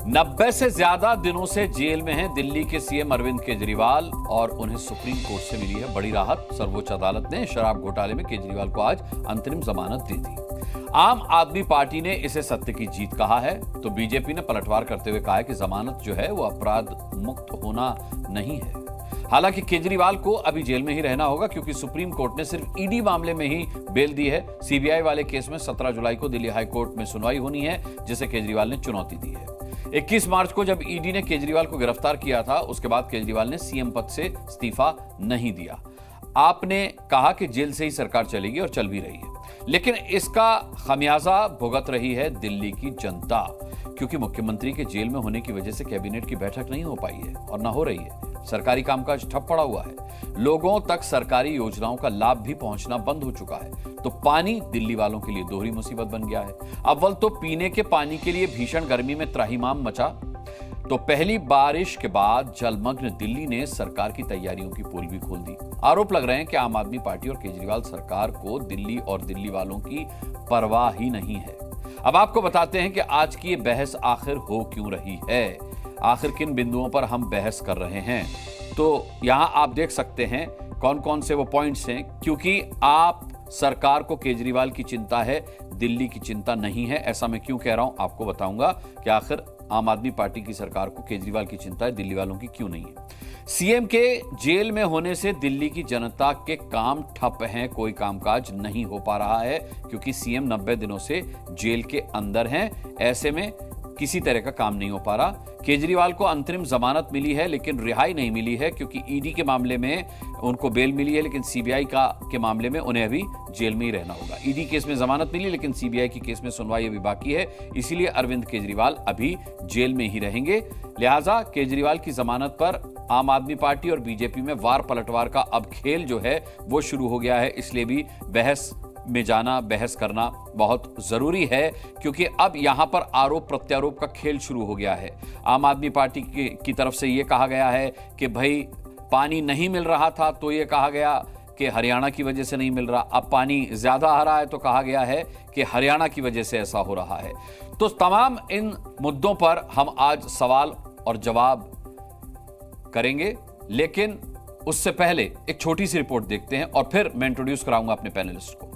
90 से ज्यादा दिनों से जेल में हैं दिल्ली के सीएम अरविंद केजरीवाल और उन्हें सुप्रीम कोर्ट से मिली है बड़ी राहत। सर्वोच्च अदालत ने शराब घोटाले में केजरीवाल को आज अंतरिम जमानत दे दी। आम आदमी पार्टी ने इसे सत्य की जीत कहा है, तो बीजेपी ने पलटवार करते हुए कहा है कि जमानत जो है वो अपराध मुक्त होना नहीं है। हालांकि केजरीवाल को अभी जेल में ही रहना होगा क्योंकि सुप्रीम कोर्ट ने सिर्फ ईडी मामले में ही बेल दी है। सीबीआई वाले केस में 17 जुलाई को दिल्ली हाई कोर्ट में सुनवाई होनी है, जिसे केजरीवाल ने चुनौती दी है। 21 मार्च को जब ईडी ने केजरीवाल को गिरफ्तार किया था, उसके बाद केजरीवाल ने सीएम पद से इस्तीफा नहीं दिया। आपने कहा कि जेल से ही सरकार चलेगी और चल भी रही है, लेकिन इसका खमियाजा भुगत रही है दिल्ली की जनता, क्योंकि मुख्यमंत्री के जेल में होने की वजह से कैबिनेट की बैठक नहीं हो पाई है और ना हो रही है। सरकारी कामकाज ठप पड़ा हुआ है। लोगों तक सरकारी योजनाओं का लाभ भी पहुंचना बंद हो चुका है, तो पानी दिल्ली वालों के लिए दोहरी मुसीबत बन गया है। अव्वल तो पीने के पानी के लिए भीषण गर्मी में त्राहिमाम मचा, तो पहली बारिश के बाद जलमग्न दिल्ली ने सरकार की तैयारियों की पोल भी खोल दी। आरोप लग रहे हैं कि आम आदमी पार्टी और केजरीवाल सरकार को दिल्ली और दिल्ली वालों की परवाह ही नहीं है। अब आपको बताते हैं कि आज की ये बहस आखिर हो क्यों रही है, आखिर किन बिंदुओं पर हम बहस कर रहे हैं। तो यहां आप देख सकते हैं कौन कौन से वो पॉइंट्स हैं, क्योंकि आप सरकार को केजरीवाल की चिंता है, दिल्ली की चिंता नहीं है। ऐसा मैं क्यों कह रहा हूं, आपको बताऊंगा कि आखिर आम आदमी पार्टी की सरकार को केजरीवाल की चिंता है, दिल्ली वालों की क्यों नहीं है। सीएम के जेल में होने से दिल्ली की जनता के काम ठप हैं, कोई कामकाज नहीं हो पा रहा है क्योंकि सीएम 90 दिनों से जेल के अंदर हैं। ऐसे में किसी तरह का काम नहीं हो पा रहा। केजरीवाल को अंतरिम जमानत मिली है लेकिन रिहाई नहीं मिली है, क्योंकि ईडी के मामले में उनको बेल मिली है लेकिन सीबीआई के मामले में उन्हें अभी जेल में ही रहना होगा। ईडी केस में जमानत मिली लेकिन सीबीआई की केस में सुनवाई अभी बाकी है, इसीलिए अरविंद केजरीवाल अभी जेल में ही रहेंगे। लिहाजा केजरीवाल की जमानत पर आम आदमी पार्टी और बीजेपी में वार पलटवार का अब खेल जो है वो शुरू हो गया है। इसलिए भी बहस में जाना, बहस करना बहुत जरूरी है, क्योंकि अब यहां पर आरोप प्रत्यारोप का खेल शुरू हो गया है। आम आदमी पार्टी की तरफ से यह कहा गया है कि भाई पानी नहीं मिल रहा था तो यह कहा गया कि हरियाणा की वजह से नहीं मिल रहा, अब पानी ज्यादा आ रहा है तो कहा गया है कि हरियाणा की वजह से ऐसा हो रहा है। तो तमाम इन मुद्दों पर हम आज सवाल और जवाब करेंगे, लेकिन उससे पहले एक छोटी सी रिपोर्ट देखते हैं और फिर मैं इंट्रोड्यूस कराऊंगा अपने पैनलिस्ट को।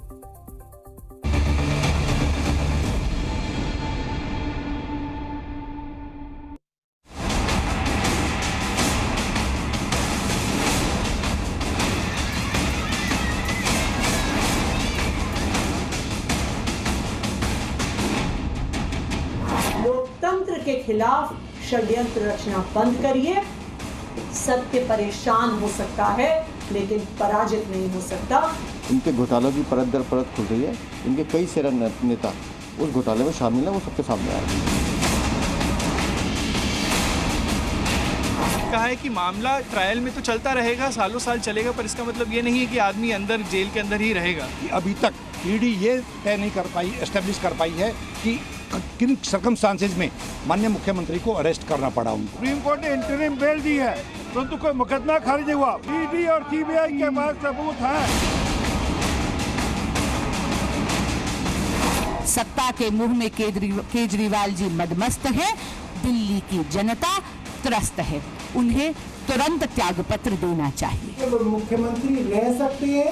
लोकतंत्र के खिलाफ षड्यंत्र रचना बंद करिए। सत्य परेशान हो सकता है लेकिन पराजित नहीं हो सकता। इनके घोटालों की परत दर परत खुल रही है। इनके कई सारे नेता उस घोटाले में शामिल है, वो सबके सामने आ रहे हैं। कहा है कि मामला ट्रायल में तो चलता रहेगा, सालों साल चलेगा, पर इसका मतलब ये नहीं है कि आदमी अंदर जेल के अंदर ही रहेगा। अभी तक ईडी ये तय नहीं कर पाई, एस्टेब्लिश कर पाई है कि किन सर्कमस्टांसेस में माननीय मुख्यमंत्री को अरेस्ट करना पड़ा उनको। सुप्रीम कोर्ट ने इंटरिम बेल दी है, परंतु कोई मुकदमा खारिज हुआ। ईडी और सीबीआई के पास सबूत है। सत्ता के मुंह में केजरीवाल जी मदमस्त है, दिल्ली की जनता त्रस्त है, उन्हें तुरंत त्यागपत्र देना चाहिए। मुख्यमंत्री रह सकते हैं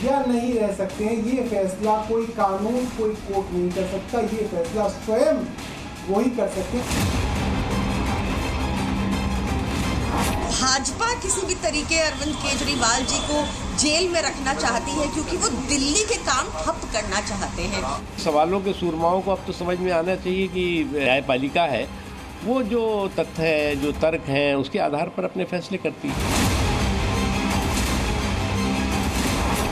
या नहीं रह सकते हैं, ये फैसला कोई कानून, कोई कोर्ट नहीं कर सकता। ये फैसला स्वयं वही कर सकते हैं। भाजपा किसी भी तरीके अरविंद केजरीवाल जी को जेल में रखना चाहती है क्योंकि वो दिल्ली के काम ठप करना चाहते हैं। सवालों के सुरमाओं को अब तो समझ में आना चाहिए कि न्यायपालिका है वो जो तथ्य है, जो तर्क हैं, उसके आधार पर अपने फैसले करती है।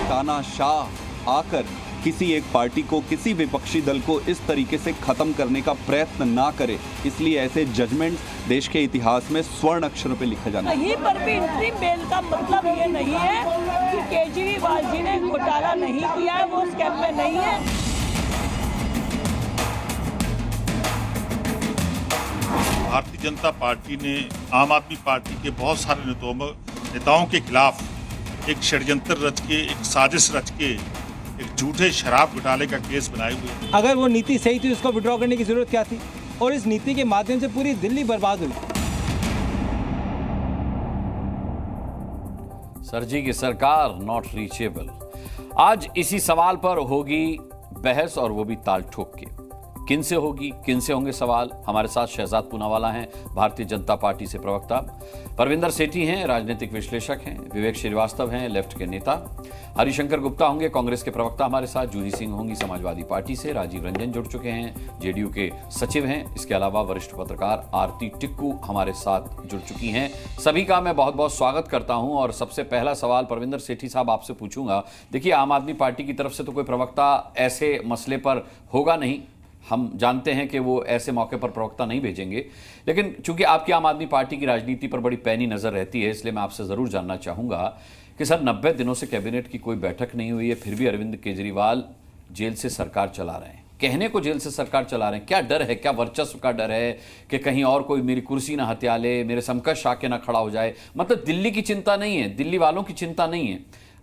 तानाशाह आकर किसी एक पार्टी को, किसी विपक्षी दल को इस तरीके से खत्म करने का प्रयत्न ना करे, इसलिए ऐसे जजमेंट देश के इतिहास में स्वर्ण अक्षरों पे लिखा जाना। कहीं पर भी इंटरिम बेल का मतलब ये नहीं है कि केजरीवाल जी ने घोटाला नहीं किया है, वो उस कैंप में नहीं है। भारतीय जनता पार्टी ने आम आदमी पार्टी के बहुत सारे नेताओं के खिलाफ एक षड्यंत्र रच के, एक साजिश रच के, एक झूठे शराब घोटाले का केस बनाए हुए। अगर वो नीति सही थी उसको विड्रॉ करने की जरूरत क्या थी? और इस नीति के माध्यम से पूरी दिल्ली बर्बाद हुई। सरजी की सरकार नॉट रीचेबल। आज इसी सवाल पर होगी बहस, और वो भी ताल ठोक के। किन से होगी, किन से होंगे सवाल। हमारे साथ शहजाद पूनावाला हैं, भारतीय जनता पार्टी से प्रवक्ता, परविंदर सेठी हैं, राजनीतिक विश्लेषक हैं, विवेक श्रीवास्तव हैं, लेफ्ट के नेता, हरिशंकर गुप्ता होंगे, कांग्रेस के प्रवक्ता हमारे साथ, जूही सिंह होंगी समाजवादी पार्टी से, राजीव रंजन जुड़ चुके हैं, जेडीयू के सचिव हैं, इसके अलावा वरिष्ठ पत्रकार आरती टिक्कू हमारे साथ जुड़ चुकी हैं। सभी का मैं बहुत बहुत स्वागत करता हूं। और सबसे पहला सवाल परविंदर सेठी साहब आपसे पूछूंगा। देखिए, आम आदमी पार्टी की तरफ से तो कोई प्रवक्ता ऐसे मसले पर होगा नहीं, हम जानते हैं कि वो ऐसे मौके पर प्रवक्ता नहीं भेजेंगे, लेकिन चूंकि आपकी आम आदमी पार्टी की राजनीति पर बड़ी पैनी नजर रहती है, इसलिए मैं आपसे जरूर जानना चाहूंगा कि सर 90 दिनों से कैबिनेट की कोई बैठक नहीं हुई है, फिर भी अरविंद केजरीवाल जेल से सरकार चला रहे हैं। कहने को जेल से सरकार चला रहे हैं, क्या डर है, क्या वर्चस्व का डर है कि कहीं और कोई मेरी कुर्सी ना हत्या ले, मेरे समकक्ष आके ना खड़ा हो जाए? मतलब दिल्ली की चिंता नहीं है, दिल्ली वालों की चिंता नहीं है,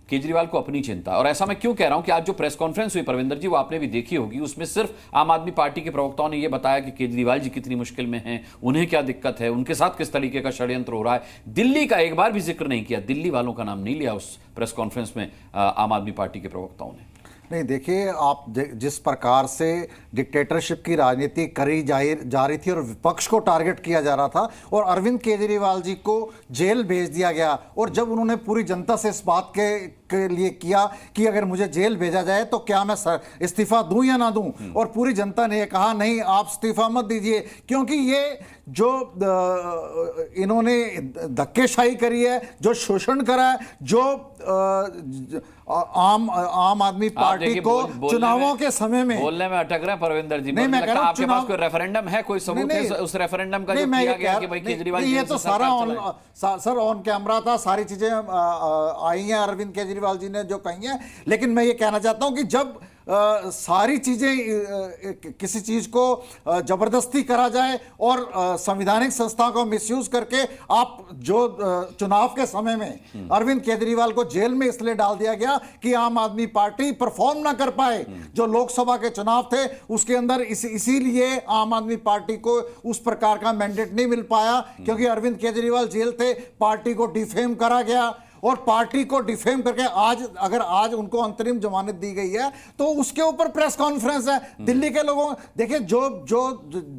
केजरीवाल को अपनी चिंता। और ऐसा मैं क्यों कह रहा हूं कि आज जो प्रेस कॉन्फ्रेंस हुई परविंदर जी, वो आपने भी देखी होगी, उसमें सिर्फ आम आदमी पार्टी के प्रवक्ताओं ने यह बताया कि केजरीवाल जी कितनी मुश्किल में हैं, उन्हें क्या दिक्कत है, उनके साथ किस तरीके का षड्यंत्र हो रहा है। दिल्ली का एक बार भी जिक्र नहीं किया, दिल्ली वालों का नाम नहीं लिया उस प्रेस कॉन्फ्रेंस में आम आदमी पार्टी के प्रवक्ताओं ने। नहीं, देखिए, आप जिस प्रकार से डिक्टेटरशिप की राजनीति करी जा रही थी और विपक्ष को टारगेट किया जा रहा था और अरविंद केजरीवाल जी को जेल भेज दिया गया, और जब उन्होंने पूरी जनता से इस बात के लिए किया कि अगर मुझे जेल भेजा जाए तो क्या मैं इस्तीफा दूं या ना दूं, और पूरी जनता ने कहा नहीं, आप इस्तीफा मत दीजिए, क्योंकि ये जो इन्होंने धक्केशाही करी है, जो शोषण करा है, जो आम आदमी पार्टी को चुनावों के समय में बोलने में अटक रहे हैं परविंदर जी। नहीं, मैं कह रहा हूं, आपके पास कोई रेफरेंडम है, कोई सबूत है उस रेफरेंडम का जो किया गया कि भाई केजरीवाल ये तो सारा सर ऑन कैमरा था, सारी चीजें आई हैं अरविंद केजरीवाल जी ने जो कही हैं। लेकिन मैं ये कहना चाहता हूं कि जब सारी चीजें किसी चीज को जबरदस्ती करा जाए और संवैधानिक संस्थाओं को मिसयूज करके आप जो चुनाव के समय में अरविंद केजरीवाल को जेल में इसलिए डाल दिया गया कि आम आदमी पार्टी परफॉर्म ना कर पाए, जो लोकसभा के चुनाव थे उसके अंदर इसीलिए आम आदमी पार्टी को उस प्रकार का मैंडेट नहीं मिल पाया, क्योंकि अरविंद केजरीवाल जेल थे, पार्टी को डिफेम करा गया, और पार्टी को डिफेम करके अगर आज उनको अंतरिम जमानत दी गई है तो उसके ऊपर प्रेस कॉन्फ्रेंस है। दिल्ली के लोगों, देखिए, जो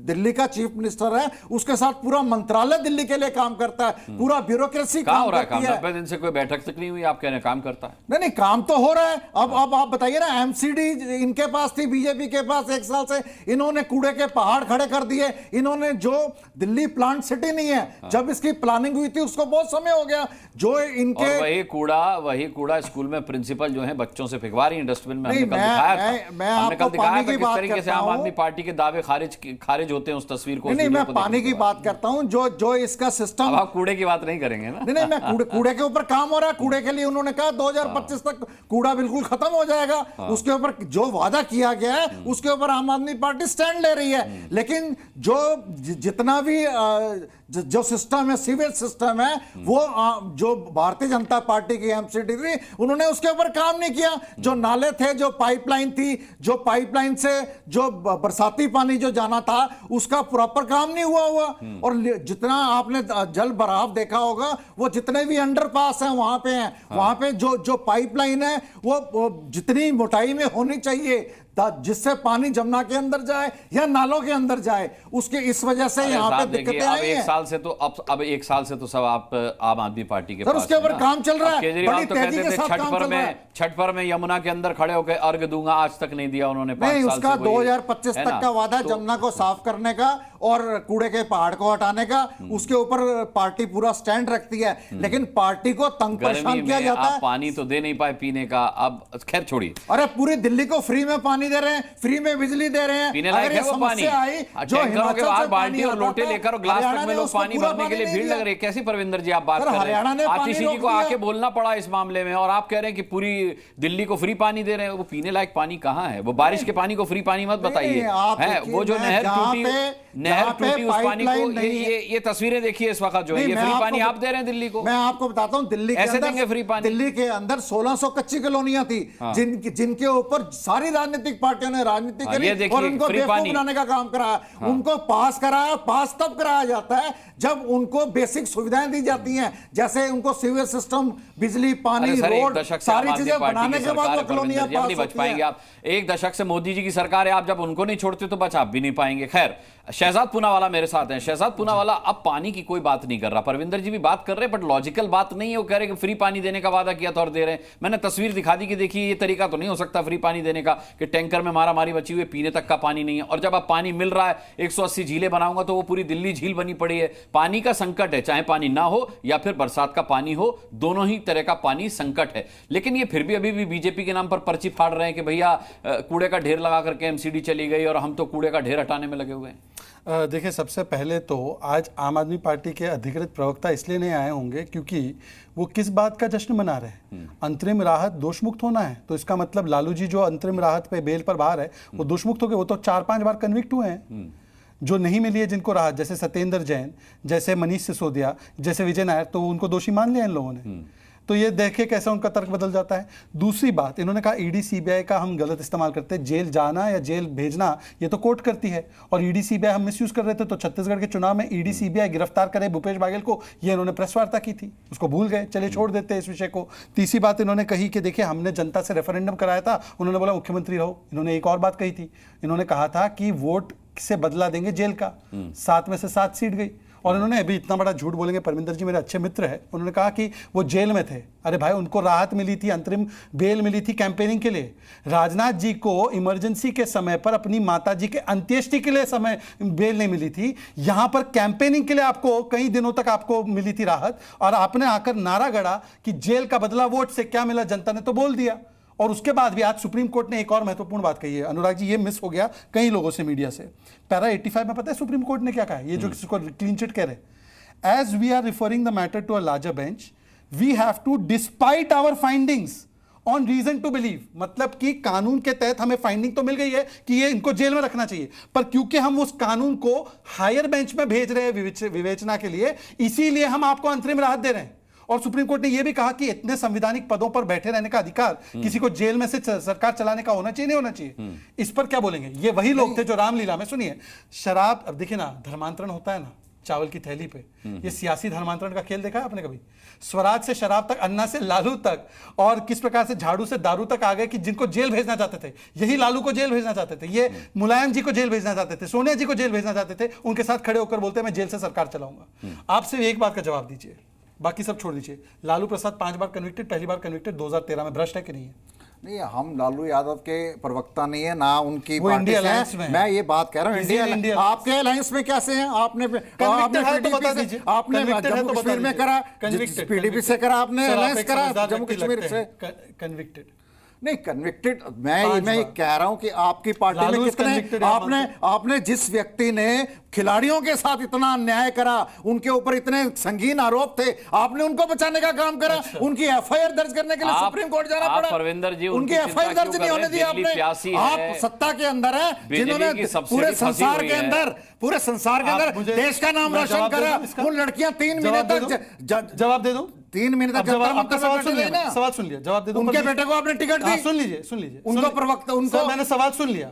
दिल्ली का चीफ मिनिस्टर है उसके साथ पूरा मंत्रालय दिल्ली के लिए काम करता है, पूरा ब्यूरोक्रेसी काम करती है। 90 दिन से कोई बैठक तक नहीं हुई, आप कह रहे हैं काम करता है? नहीं, काम तो हो रहा है। अब आप बताइए ना, एमसीडी इनके पास थी, बीजेपी के पास 1 साल से, इन्होंने कूड़े के पहाड़ खड़े कर दिए। इन्होंने जो दिल्ली प्लांट सिटी नहीं है, जब इसकी प्लानिंग हुई थी उसको बहुत समय हो गया, जो इनके वही कूड़ा स्कूल में प्रिंसिपल जो है बच्चों से फेंकवा रही है डस्टबिन में। हमने कल दिखाया था किस तरीके से आम आदमी पार्टी के दावे खारिज होते हैं, उस तस्वीर को। नहीं, मैं पानी की बात करता हूं, जो इसका सिस्टम। आप कूड़े की बात नहीं करेंगे ना? नहीं, मैं कूड़े के ऊपर काम हो रहा है। कूड़े के लिए उन्होंने कहा 2025 तक कूड़ा बिल्कुल खत्म हो जाएगा। उसके ऊपर जो वादा किया गया है उसके ऊपर आम आदमी पार्टी स्टैंड ले रही है। लेकिन जितना भी जो सिस्टम है, सीवेज सिस्टम है, वो जो भारतीय जनता पार्टी की एमसीडी थी, उन्होंने उसके ऊपर काम नहीं किया। जो नाले थे, जो पाइपलाइन थी, जो पाइपलाइन से जो बरसाती पानी जो जाना था, उसका प्रॉपर काम नहीं हुआ। और जितना आपने जल भराव देखा होगा, वो जितने भी अंडरपास हैं वहां पे हैं। वहां पे जो पाइपलाइन है वो जितनी मोटाई में होनी चाहिए जिससे पानी जमुना के अंदर जाए या नालों के अंदर जाए, उसके इस वजह से यहाँ पे दिक्कतें आई हैं। एक साल से तो सब आप आम आदमी पार्टी के पास उसके ऊपर काम चल रहा है। केजरीवाल तो कहते थे छठ पर में यमुना के अंदर खड़े होकर अर्घ दूंगा, आज तक नहीं दिया उन्होंने। नहीं, उसका 2025 तक का वादा जमुना को साफ करने का और कूड़े के पहाड़ को हटाने का, उसके ऊपर पार्टी पूरा स्टैंड रखती है। लेकिन पार्टी को तंग परेशान किया जाता है। पानी तो दे नहीं पाए पीने का, अब खैर छोड़िए। अरे पूरी दिल्ली को फ्री में पानी दे रहे हैं, फ्री में बिजली दे रहे हैं। पीने लायक है वो पानी? जो हिमाचल से बाल्टी और लोटे लेकर और ग्लास तक में लोग पानी भरने के लिए भीड़ लग रही है। कैसी परविंदर जी आप बात कर रहे हैं? आतिशी जी को आके बोलना पड़ा इस मामले में, और आप कह रहे हैं कि पूरी दिल्ली को फ्री पानी दे रहे हैं। वो पीने लायक पानी कहाँ है? वो बारिश के पानी को फ्री पानी मत बताइए। वो जो नहर टूटी उस पानी को, ये तस्वीरें देखिए इस वक्त जो है, ये फ्री पानी आप दे रहे हैं दिल्ली को। मैं आपको बताता हूँ, दिल्ली के अंदर 1600 कच्ची कॉलोनियां थी, जिनके ऊपर सारी राजनीतिक राजनीतिक पार्टियों ने राजनीति करी और उनको फ्री बेवकूफ पानी बनाने का काम कराया। उनको पास कराया, पास तब कराया जाता है जब उनको बेसिक सुविधाएं दी जाती हैं, जैसे उनको सीवर सिस्टम, बिजली, पानी, रोड, सारी चीजें बनाने के बाद वो कॉलोनियां पास होती हैं। आप एक दशक से मोदी जी की सरकार है, आप जब उनको नहीं छोड़ते तो बच आप भी नहीं पाएंगे। खैर, शहजाद पूनावाला मेरे साथ हैं। शहजाद पूनावाला, अब पानी की कोई बात नहीं कर रहा, परविंदर जी भी बात कर रहे हैं, बट लॉजिकल बात नहीं है। वो कह रहे हैं कि फ्री पानी देने का वादा किया था और दे रहे हैं। मैंने तस्वीर दिखा दी कि देखिए ये तरीका तो नहीं हो सकता फ्री पानी देने का कि टैंकर में मारामारी बची हुई, पीने तक का पानी नहीं है। और जब अब पानी मिल रहा है, 180 झीलें बनाऊंगा तो वो पूरी दिल्ली झील बनी पड़ी है। पानी का संकट है, चाहे पानी ना हो या फिर बरसात का पानी हो, दोनों ही तरह का पानी संकट है। लेकिन ये फिर भी अभी भी बीजेपी के नाम पर पर्ची फाड़ रहे हैं कि भैया कूड़े का ढेर लगा करके एमसीडी चली गई और हम तो कूड़े का ढेर हटाने में लगे हुए हैं। देखिए, सबसे पहले तो आज आम आदमी पार्टी के अधिकृत प्रवक्ता इसलिए नहीं आए होंगे क्योंकि वो किस बात का जश्न मना रहे हैं। अंतरिम राहत दोषमुक्त होना है, तो इसका मतलब लालू जी जो अंतरिम राहत पे बेल पर बाहर है वो दोषमुक्त हो गए। वो तो 4-5 बार कन्विक्ट हुए हैं जो नहीं मिली है जिनको राहत, जैसे सत्येंद्र जैन, जैसे मनीष सिसोदिया, जैसे विजय नायर, तो उनको दोषी मान लिया इन लोगों ने। तो ये देखिए कैसे उनका तर्क बदल जाता है। दूसरी बात, इन्होंने कहा ईडी सीबीआई का हम गलत इस्तेमाल करते हैं, जेल जाना या जेल भेजना ये तो कोर्ट करती है, और ईडी सीबीआई हम मिसयूज कर रहे थे। तो छत्तीसगढ़ के चुनाव में ईडी सीबीआई गिरफ्तार करे भूपेश बाघेल को, ये इन्होंने प्रेस वार्ता की थी, उसको भूल गए, चलिए छोड़ देते हैं इस विषय को। तीसरी बात इन्होंने कही कि देखिए हमने जनता से रेफरेंडम कराया था, उन्होंने बोला मुख्यमंत्री रहो। इन्होंने एक और बात कही थी, इन्होंने कहा था कि वोट से बदला देंगे जेल का, 7 में से 7 सीट गई। और उन्होंने अभी इतना बड़ा झूठ बोलेंगे, परमिंदर जी मेरे अच्छे मित्र हैं, उन्होंने कहा कि वो जेल में थे। अरे भाई, उनको राहत मिली थी, अंतरिम बेल मिली थी कैंपेनिंग के लिए। राजनाथ जी को इमरजेंसी के समय पर अपनी माता जी के अंत्येष्टि के लिए समय बेल नहीं मिली थी, यहां पर कैंपेनिंग के लिए आपको कई दिनों तक आपको मिली थी राहत, और आपने आकर नारा गढ़ा कि जेल का बदला वोट से, क्या मिला, जनता ने तो बोल दिया। और उसके बाद भी आज सुप्रीम कोर्ट ने एक और महत्वपूर्ण बात कही है, अनुराग जी, ये मिस हो गया कई लोगों से, मीडिया से। पैरा 85 में पता है सुप्रीम कोर्ट ने क्या कहा, ये जो किसी को क्लीन चिट कह रहे, as we are referring the matter to a larger bench, we have to despite our findings on reason to believe. मतलब कि कानून के तहत हमें फाइंडिंग तो मिल गई है कि ये इनको जेल में रखना चाहिए, पर क्योंकि हम उस कानून को हायर बेंच में भेज रहे हैं विवेचना के लिए, इसीलिए हम आपको अंतरिम राहत दे रहे हैं। और सुप्रीम कोर्ट ने यह भी कहा कि इतने संवैधानिक पदों पर बैठे रहने का अधिकार किसी को जेल में से सरकार चलाने का होना चाहिए, नहीं होना चाहिए। इस पर क्या बोलेंगे? ये वही लोग थे जो रामलीला में, सुनिए, शराब, अब देखिए ना, धर्मांतरण होता है ना चावल की थैली पे, ये सियासी धर्मांतरण का खेल देखा है आपने कभी? स्वराज से शराब तक, अन्ना से लालू तक, और किस प्रकार से झाड़ू से दारू तक आ गए कि जिनको जेल भेजना चाहते थे, यही लालू को जेल भेजना चाहते थे, ये मुलायम जी को जेल भेजना चाहते थे, सोनिया जी को जेल भेजना चाहते थे, उनके साथ खड़े होकर बोलते हैं मैं जेल से सरकार चलाऊंगा। आपसे एक बात का जवाब दीजिए, बाकी सब छोड़ दीजिए, लालू प्रसाद 5 बार कन्विक्टेड, पहली बार कन्विक्टेड 2013 में, भ्रष्ट है कि नहीं है? नहीं, हम लालू यादव के प्रवक्ता नहीं है ना, उनकी वो इंडिया अलायंस में है। मैं ये बात कह रहा हूँ, इंडिया आपके अलायंस में कैसे हैं? आपने कश्मीर में करा, पीडीपी से करा, आपने अलायंस करा जम्मू कश्मीर से, कन्विक्टेड नहीं कन्विक्टेड। मैं ये कह रहा हूं कि आपकी पार्टी में कितने, आपने जिस व्यक्ति ने खिलाड़ियों के साथ इतना अन्याय करा, उनके ऊपर इतने संगीन आरोप थे, आपने उनको बचाने का काम करा। उनकी एफआईआर दर्ज करने के लिए सुप्रीम कोर्ट जाना पड़ा, परविंदर जी उनकी एफआईआर दर्ज नहीं होने दी आपने। आप सत्ता के अंदर है, जिन्होंने पूरे संसार के अंदर देश का नाम रोशन करा। वो लड़कियां 3 महीने तक, जवाब दे दो, 3 महीने तक सवाल सुन लिया, जवाब दे दो। उनके बेटे को आपने टिकट दी, सुन लीजिए, उनको प्रवक्ता, उनको मैंने सवाल सुन लिया।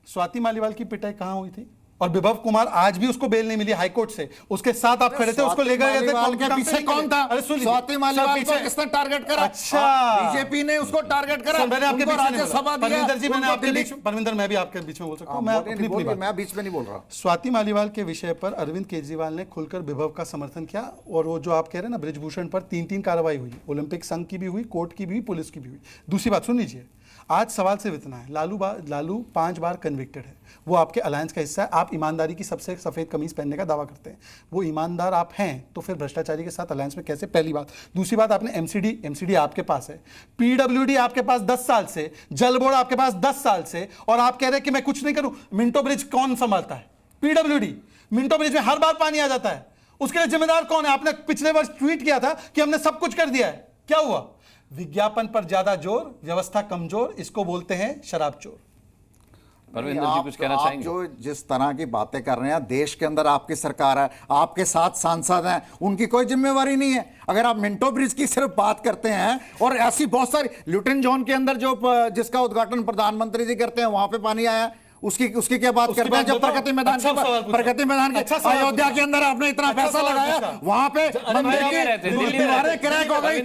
स्वाति मालीवाल की पिटाई कहां हुई थी? और विभव कुमार, आज भी उसको बेल नहीं मिली हाईकोर्ट से, उसके साथ आप खड़े थे, उसको ले गए थे, पीछे कौन था? अरे सुन, स्वाति मालीवाल को किसने टारगेट करा? अच्छा, बीजेपी ने उसको टारगेट करा। मैंने आपके बीच में राज्यसभा दिया। परविंदर जी, मैंने आपके बीच, परविंदर मैं भी आपके बीच में बोल सकता हूं, मैं बीच में नहीं बोल रहा। स्वाति मालीवाल के विषय पर अरविंद केजरीवाल ने खुलकर विभव का समर्थन किया, और वो जो आप कह रहे हैं ना, बृजभूषण पर 3 कार्रवाई हुई, ओलंपिक संघ की भी हुई, कोर्ट की भी, पुलिस की भी हुई। दूसरी बात सुन लीजिए, आज सवाल से इतना है, लालू 5 बार कन्विक्टेड है, वो आपके अलायंस का हिस्सा है, आप ईमानदारी की सबसे सफेद कमीज पहनने का दावा करते हैं, वो ईमानदार आप हैं, तो फिर भ्रष्टाचारी के साथ अलायंस में कैसे? पहली बात। दूसरी बात, आपने एमसीडी आपके पास है, पीडब्ल्यूडी आपके पास 10 साल से, जल बोर्ड आपके पास 10 साल से, और आप कह रहे हैं कि मैं कुछ नहीं करूं। मिंटो ब्रिज कौन संभालता है? पीडब्ल्यूडी। मिंटो ब्रिज में हर बार पानी आ जाता है, उसके लिए जिम्मेदार कौन है? आपने पिछले वर्ष ट्वीट किया था कि हमने सब कुछ कर दिया है, क्या हुआ? विज्ञापन पर ज्यादा जोर, व्यवस्था कमजोर, इसको बोलते हैं शराब चोर। परविंदर जी कुछ कहना चाहेंगे? जो जिस तरह की बातें कर रहे हैं, देश के अंदर आपकी सरकार है, आपके साथ सांसद हैं, उनकी कोई जिम्मेवारी नहीं है। अगर आप मिंटो ब्रिज की सिर्फ बात करते हैं और ऐसी बहुत सारी ल्यूटन जॉन के अंदर जो जिसका उद्घाटन प्रधानमंत्री जी करते हैं वहां पे पानी आया, उसकी क्या बात करते हैं? जब प्रगति मैदान के अयोध्या के अंदर आपने इतना पैसा लगाया, वहां पे मंदिर की दीवारें क्रैक हो गई,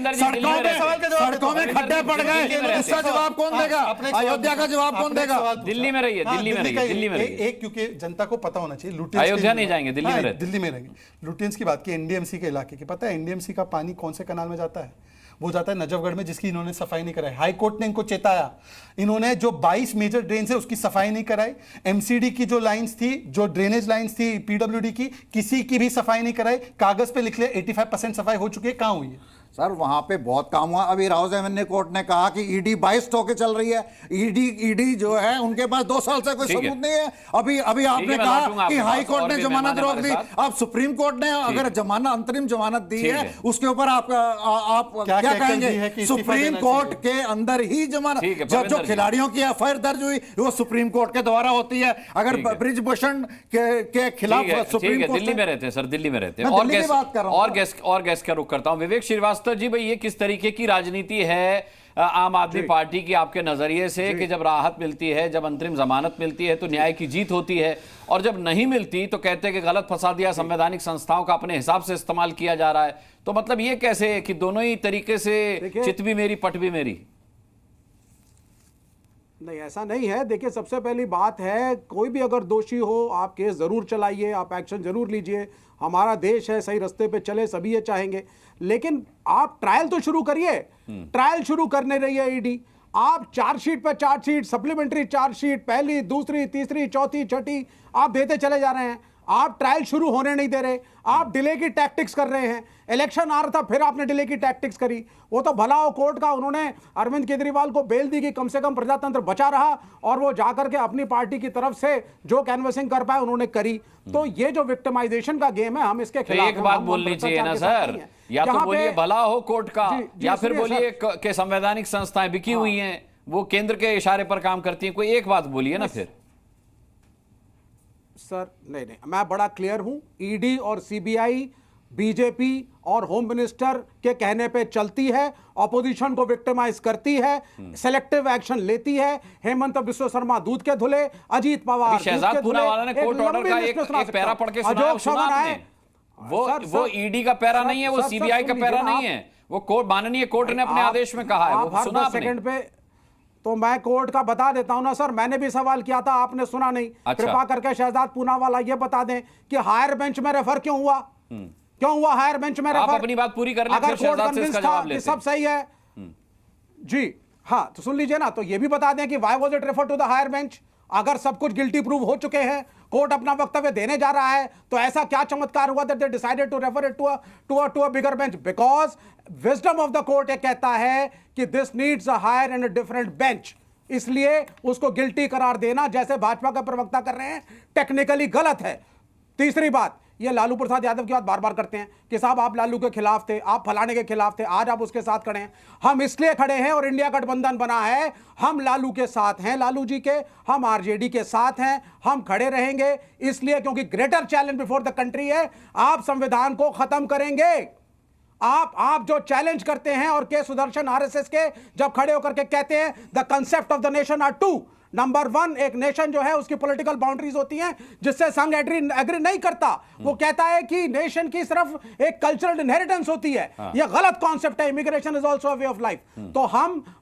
सड़कों में खड्डे पड़ गए, इसका जवाब कौन देगा? अयोध्या का जवाब कौन देगा? दिल्ली में रहिए, दिल्ली में रहिए, दिल्ली में रहिए। एक क्योंकि जनता को पता होना चाहिए, अयोध्या नहीं जाएंगे, दिल्ली में रहते, दिल्ली में रहेंगे। लुटियंस की बात की, एनडीएमसी के इलाके की, पता है एनडीएमसी का पानी कौन से कनाल में जाता है? वो जाता है नजफगढ़ में, जिसकी इन्होंने सफाई नहीं कराई। हाई कोर्ट ने इनको चेताया, इन्होंने जो 22 मेजर ड्रेन है उसकी सफाई नहीं कराई। एमसीडी की जो लाइंस थी, जो ड्रेनेज लाइंस थी पीडब्ल्यूडी की, किसी की भी सफाई नहीं कराई। कागज पे लिख ले 85% सफाई हो चुकी है, कहां हुई है? सर वहां पे बहुत काम हुआ। अभी राउज एवेन्यू कोर्ट ने कहा कि ईडी बाइस्ड होकर चल रही है। ईडी जो है उनके पास 2 साल से कोई सबूत नहीं है। अभी आपने कहा कि हाई कोर्ट ने जमानत रोक दी, अब सुप्रीम कोर्ट ने अगर अंतरिम जमानत दी है, उसके ऊपर आप क्या कहेंगे? सुप्रीम कोर्ट के अंदर ही जमानत, जब जो खिलाड़ियों की एफआईआर दर्ज हुई वो सुप्रीम कोर्ट के द्वारा होती है। अगर ब्रिजभूषण के खिलाफ सुप्रीम कोर्ट, दिल्ली में रहते हैं सर, दिल्ली में रहते हैं। और गैस का रुख करता हूं विवेक श्रीवास्तव जी, भाई ये किस तरीके की राजनीति है आम आदमी पार्टी की आपके नजरिए से कि जब राहत मिलती है, जब अंतरिम जमानत मिलती है तो न्याय की जीत होती है, और जब नहीं मिलती तो कहते हैं कि गलत फंसा दिया, संवैधानिक संस्थाओं का अपने हिसाब से इस्तेमाल किया जा रहा है। तो मतलब ये कैसे कि दोनों ही तरीके से चित भी मेरी पट भी मेरी? नहीं, ऐसा नहीं है। देखिए, सबसे पहली बात है, कोई भी अगर दोषी हो आप केस जरूर चलाइए, आप एक्शन जरूर लीजिए। हमारा देश है, सही रास्ते पे चले, सभी ये चाहेंगे। लेकिन आप ट्रायल तो शुरू करिए। ट्रायल शुरू करने रही है ईडी। आप चार्जशीट पे चार्जशीट, सप्लीमेंट्री चार्जशीट, पहली, दूसरी, तीसरी, चौथी, छठी आप देते चले जा रहे हैं। आप ट्रायल शुरू होने नहीं दे रहे, आप डिले की टैक्टिक्स कर रहे हैं। इलेक्शन आ रहा था, फिर आपने डिले की टैक्टिक्स करी। वो तो भला हो कोर्ट का, उन्होंने अरविंद केजरीवाल को बेल दी कि कम से कम प्रजातंत्र बचा रहा, और वो जाकर के अपनी पार्टी की तरफ से जो कैनवसिंग कर पाए उन्होंने करी। तो ये जो विक्टिमाइजेशन का गेम है, हम इसके खिलाफ एक बात बोलनी चाहिए ना सर, या तो बोलिए भला हो कोर्ट का, या फिर बोलिए कि संवैधानिक संस्थाएं बिकी हुई हैं, वो केंद्र के इशारे पर काम करती हैं। कोई एक बात बोलिए ना फिर। सर नहीं, मैं बड़ा क्लियर हूं। ईडी और सीबीआई बीजेपी और होम मिनिस्टर के कहने पे चलती है, ऑपोजिशन को विक्टिमाइज करती है, सेलेक्टिव एक्शन लेती है। हेमंत बिस्व शर्मा दूध के धुले, अजीत पवार शहजाद पूनावाला ने कोर्ट ऑर्डर का एक पैरा पढ़ के सुना आपने? वो ईडी का पैरा नहीं है, वो सीबीआई का पैरा नहीं है, वो कोर्ट, माननीय कोर्ट ने अपने आदेश में कहा है, वो सुना सेकंड पे। तो मैं कोर्ट का बता देता हूं ना सर, मैंने भी सवाल किया था, आपने सुना नहीं। कृपा करके शहजाद पूनावाला ये बता दें कि हायर बेंच में रेफर क्यों हुआ? क्यों हुआ हायर बेंच में रेफर? आप अपनी बात पूरी कर लें, अगर कोर्ट कन्विंस था कि सब सही है जी, हाँ, तो सुन लीजिए ना, तो ये भी बता दें कि why was it refer to the higher bench? अगर सब कुछ गिल्टी प्रूव हो चुके हैं, कोर्ट अपना वक्तव्य देने जा रहा है, तो ऐसा क्या चमत्कार हुआ that they decided to refer it to a bigger bench? Because wisdom of the court कहता है कि this needs a higher and a different bench, इसलिए उसको गिल्टी करार देना, जैसे भाजपा का प्रवक्ता कर रहे हैं, टेक्निकली गलत है। तीसरी बात, ये लालू प्रसाद यादव की बात बार बार करते हैं कि साहब आप लालू के खिलाफ थे, आप फलाने के खिलाफ थे, आज आप उसके साथ खड़े हैं। हम इसलिए खड़े हैं और इंडिया गठबंधन बना है, हम लालू के साथ हैं, लालू जी के, हम आरजेडी के साथ हैं, हम खड़े रहेंगे इसलिए क्योंकि greater challenge before the country है। आप संविधान को खत्म करेंगे। आप जो चैलेंज करते हैं, और के सुदर्शन आरएसएस के जब खड़े होकर के कहते हैं the concept of the nation are two, number 1, एक नेशन जो है उसकी पॉलिटिकल बाउंड्रीज होती हैं जिससे संघ एग्री नहीं करता। वो कहता है कि नेशन की सिर्फ एक कल्चरल इनहेरिटेंस होती है। यह गलत कॉन्सेप्ट है। Immigration is also a way of life. तो